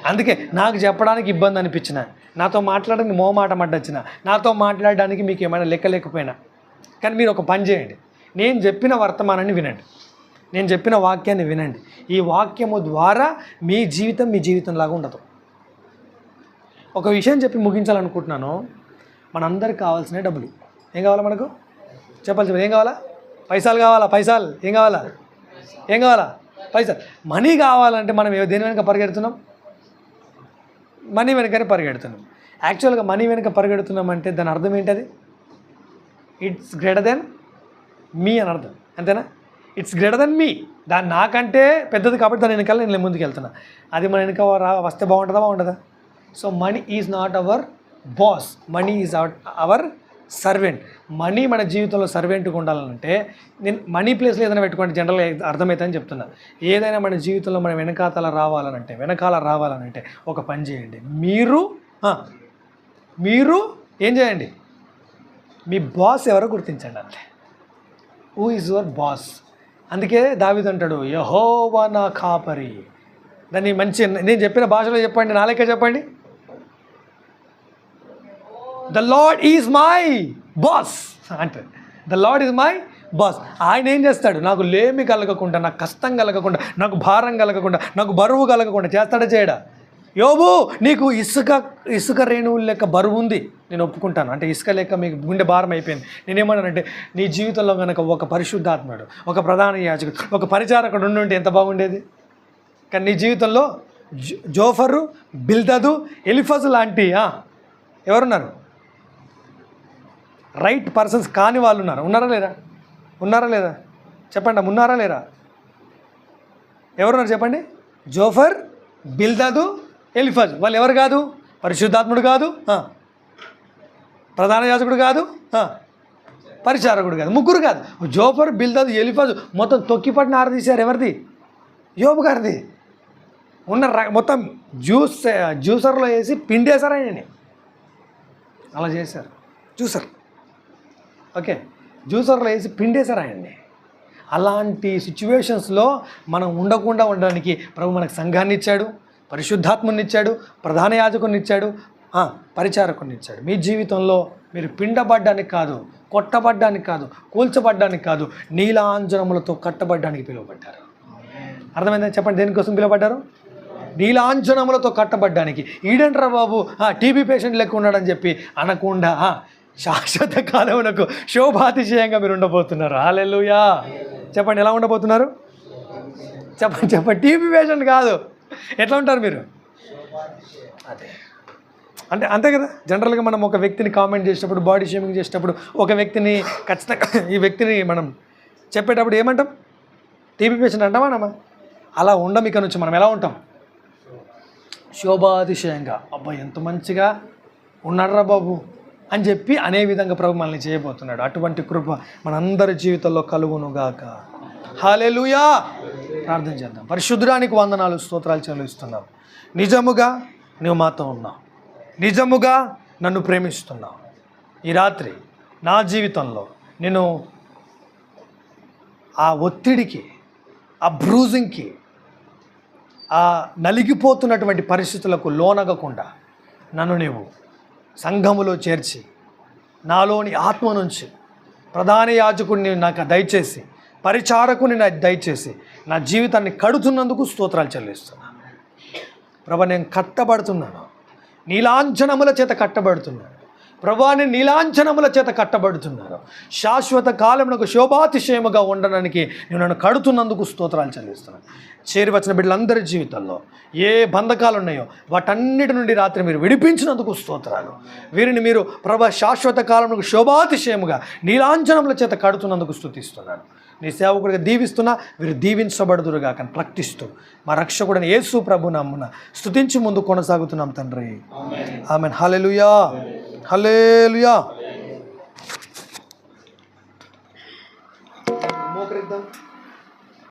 అందుకే నాకు చెప్పడానికి ఇబ్బంది అనిపించిన, నాతో మాట్లాడడానికి మోమాట వచ్చిన, నాతో మాట్లాడడానికి మీకు ఏమైనా లేకపోయినా, కానీ మీరు ఒక పని చేయండి. నేను చెప్పిన వర్తమానాన్ని వినండి, నేను చెప్పిన వాక్యాన్ని వినండి. ఈ వాక్యము ద్వారా మీ జీవితంలాగా ఉండదు. ఒక విషయం చెప్పి ముగించాలనుకుంటున్నాను. మనందరికి కావాల్సిన డబ్బులు. ఏం కావాలా మనకు? చెప్పాలి. ఏం కావాలా? పైసలు కావాలా? ఏం కావాలా? పైసలు. మనీ కావాలంటే మనం దేని వెనుక పరిగెడుతున్నాం? మనీ వెనుకనే పరిగెడుతున్నాం. యాక్చువల్గా మనీ వెనుక పరిగెడుతున్నాం అంటే దాని అర్థం ఏంటది? ఇట్స్ గ్రేటర్ దెన్ మీ అని అర్థం. అంతేనా? ఇట్స్ గ్రేటర్ దెన్ మీ. దాన్ని నాకంటే పెద్దది కాబట్టి దాని వెనకాల నేను ముందుకు వెళ్తున్నా. అది మన వెనుక వస్తే బాగుంటుందా? So money is not our boss, money is our servant. Money మన జీవితంలో సర్వెంట్గా ఉండాలంటే నేను మనీ ప్లేస్లో ఏదైనా పెట్టుకోండి, జనరల్గా అర్థమవుతుందని చెప్తున్నా. ఏదైనా మన జీవితంలో మనం వెనకాల రావాలనంటే ఒక పని చేయండి. మీరు ఏం చేయండి? మీ బాస్ ఎవరో గుర్తించండి. అంతే. Who is your boss? అందుకే దావీదు అంటాడు, యెహోవా నా కాపరి. దాన్ని నేను చెప్పిన భాషలో చెప్పండి, నా లెక్క చెప్పండి. The Lord is my boss అంటే, the Lord is my boss. ఆయన ఏం చేస్తాడు? నాకు లేమి కలగకుండా, నాకు కష్టం కలగకుండా, నాకు భారం కలగకుండా, నాకు బరువు కలగకుండా చేస్తాడా? చేయడా? యోబు, నీకు ఇసుక రేణువుల లెక్క బరువు ఉంది, నేను ఒప్పుకుంటాను. అంటే ఇసుక లెక్క మీకు గుండె భారం అయిపోయింది. నేనేమన్నానంటే నీ జీవితంలో కనుక ఒక పరిశుద్ధాత్ముడు, ఒక ప్రధాన యాజకుడు, ఒక పరిచారకుడు ఉంటే ఎంత బాగుండేది. కానీ నీ జీవితంలో జోఫరు, బిల్దదు, ఎలిఫజు లాంటి ఎవరున్నారు? రైట్ పర్సన్స్ కాని వాళ్ళు ఉన్నారు. ఉన్నారా లేదా? చెప్పండి, ఉన్నారా లేరా? ఎవరున్నారు చెప్పండి? Zophar, Bildad, Eliphaz. వాళ్ళు ఎవరు కాదు? పరిశుద్ధాత్ముడు కాదు, ప్రధాన యాజకుడు కాదు, పరిచారకుడు కాదు. ముగ్గురు కాదు. జోఫర్, బిల్దదు, ఎలిఫజ్ మొత్తం తొక్కిపట్టిన ఆరదీశారు. ఎవరిది? యోబు గారిది. మొత్తం జ్యూసర్లో వేసి పిండేశారు ఆయనని. అలా చేశారు. జ్యూసర్లో వేసి పిండేశారు ఆయన్ని. అలాంటి సిచ్యువేషన్స్లో మనం ఉండకుండా ఉండడానికి ప్రభు మనకు సంఘాన్ని ఇచ్చాడు, పరిశుద్ధాత్మని ఇచ్చాడు, ప్రధాన యాజకుని ఇచ్చాడు, పరిచారకుని ఇచ్చాడు. మీ జీవితంలో మీరు పిండబడ్డానికి కాదు, కొట్టబడ్డానికి కాదు, కూల్చబడ్డానికి కాదు, నీలాంజనములతో కట్టబడ్డానికి పిలువబడ్డారు. అర్థమైందా? చెప్పండి, దేనికోసం పిలువబడ్డారు? నీలాంజనములతో కట్టబడ్డానికి. ఈడేంట్రా బాబు టీబీ పేషెంట్ లెక్క ఉన్నాడని చెప్పి అనకుండా శాశ్వత కాలమునకు శోభాతిశయంగా మీరు ఉండబోతున్నారు. హల్లెలూయా. చెప్పండి, ఎలా ఉండబోతున్నారు? చెప్పండి. టీబీ పేషెంట్ కాదు. ఎట్లా ఉంటారు మీరు? అంతే కదా. జనరల్గా మనం ఒక వ్యక్తిని కామెంట్ చేసేటప్పుడు, బాడీ షేమింగ్ చేసేటప్పుడు, ఒక వ్యక్తిని ఖచ్చితంగా ఈ వ్యక్తిని మనం చెప్పేటప్పుడు ఏమంటాం? టీబీ పేషెంట్ అంటామా? అలా ఉండం. ఇక నుంచి మనం ఎలా ఉంటాం? శోభాతిశయంగా, అబ్బా ఎంత మంచిగా ఉన్నాడ్రా బాబు అని చెప్పి అనే విధంగా ప్రభు మనల్ని చేయబోతున్నాడు. అటువంటి కృప మనందరి జీవితంలో కలుగునుగాక. హల్లెలూయా. ప్రార్థన చేద్దాం. పరిశుద్ధుడానికి వందనాలు, స్తోత్రాలు చెల్లిస్తున్నాం. నిజముగా నువ్వు మాతో ఉన్నావు, నిజముగా నన్ను ప్రేమిస్తున్నావు. ఈ రాత్రి నా జీవితంలో నేను ఆ ఒత్తిడికి, ఆ బ్రూజింగ్కి, ఆ నలిగిపోతున్నటువంటి పరిస్థితులకు లోనగకుండా నన్ను నీవు సంఘములో చేర్చి నాలోని ఆత్మ నుంచి ప్రధాన యాజకుడిని నాకు దయచేసి, పరిచారకుని నాకు దయచేసి నా జీవితాన్ని కడుతున్నందుకు స్తోత్రాలు చెల్లిస్తున్నాను. ప్రభా, నేను కట్టబడుతున్నాను, నీలాంఛనముల చేత కట్టబడుతున్నాను. ప్రభా, నేను నీలాంఛనముల చేత కట్టబడుతున్నాను. శాశ్వత కాలమునకు శోభాతిశయముగా ఉండడానికి నేను నన్ను కడుతున్నందుకు స్తోత్రాలు చెల్లిస్తున్నాను. చేరి వచ్చిన బిడ్డలందరి జీవితాల్లో ఏ బంధకాలు ఉన్నాయో వాటన్నిటి నుండి రాత్రి మీరు విడిపించినందుకు స్తోత్రాలు. వీరిని మీరు ప్రభా శాశ్వత కాలమునకు శోభాతిశయముగా నీలాంఛనముల చేత కడుతున్నందుకు స్తుతిస్తున్నాను. నీ సేవకుడిగా దీవిస్తున్నా, వీరు దీవించబడుదురుగా కానీ ప్రకటిస్తూ మా రక్షకుడైన యేసు ప్రభు నామమున స్తుతించి ముందు కొనసాగుతున్నాం తండ్రి. ఆమేన్. హల్లెలూయా, హల్లెలూయా.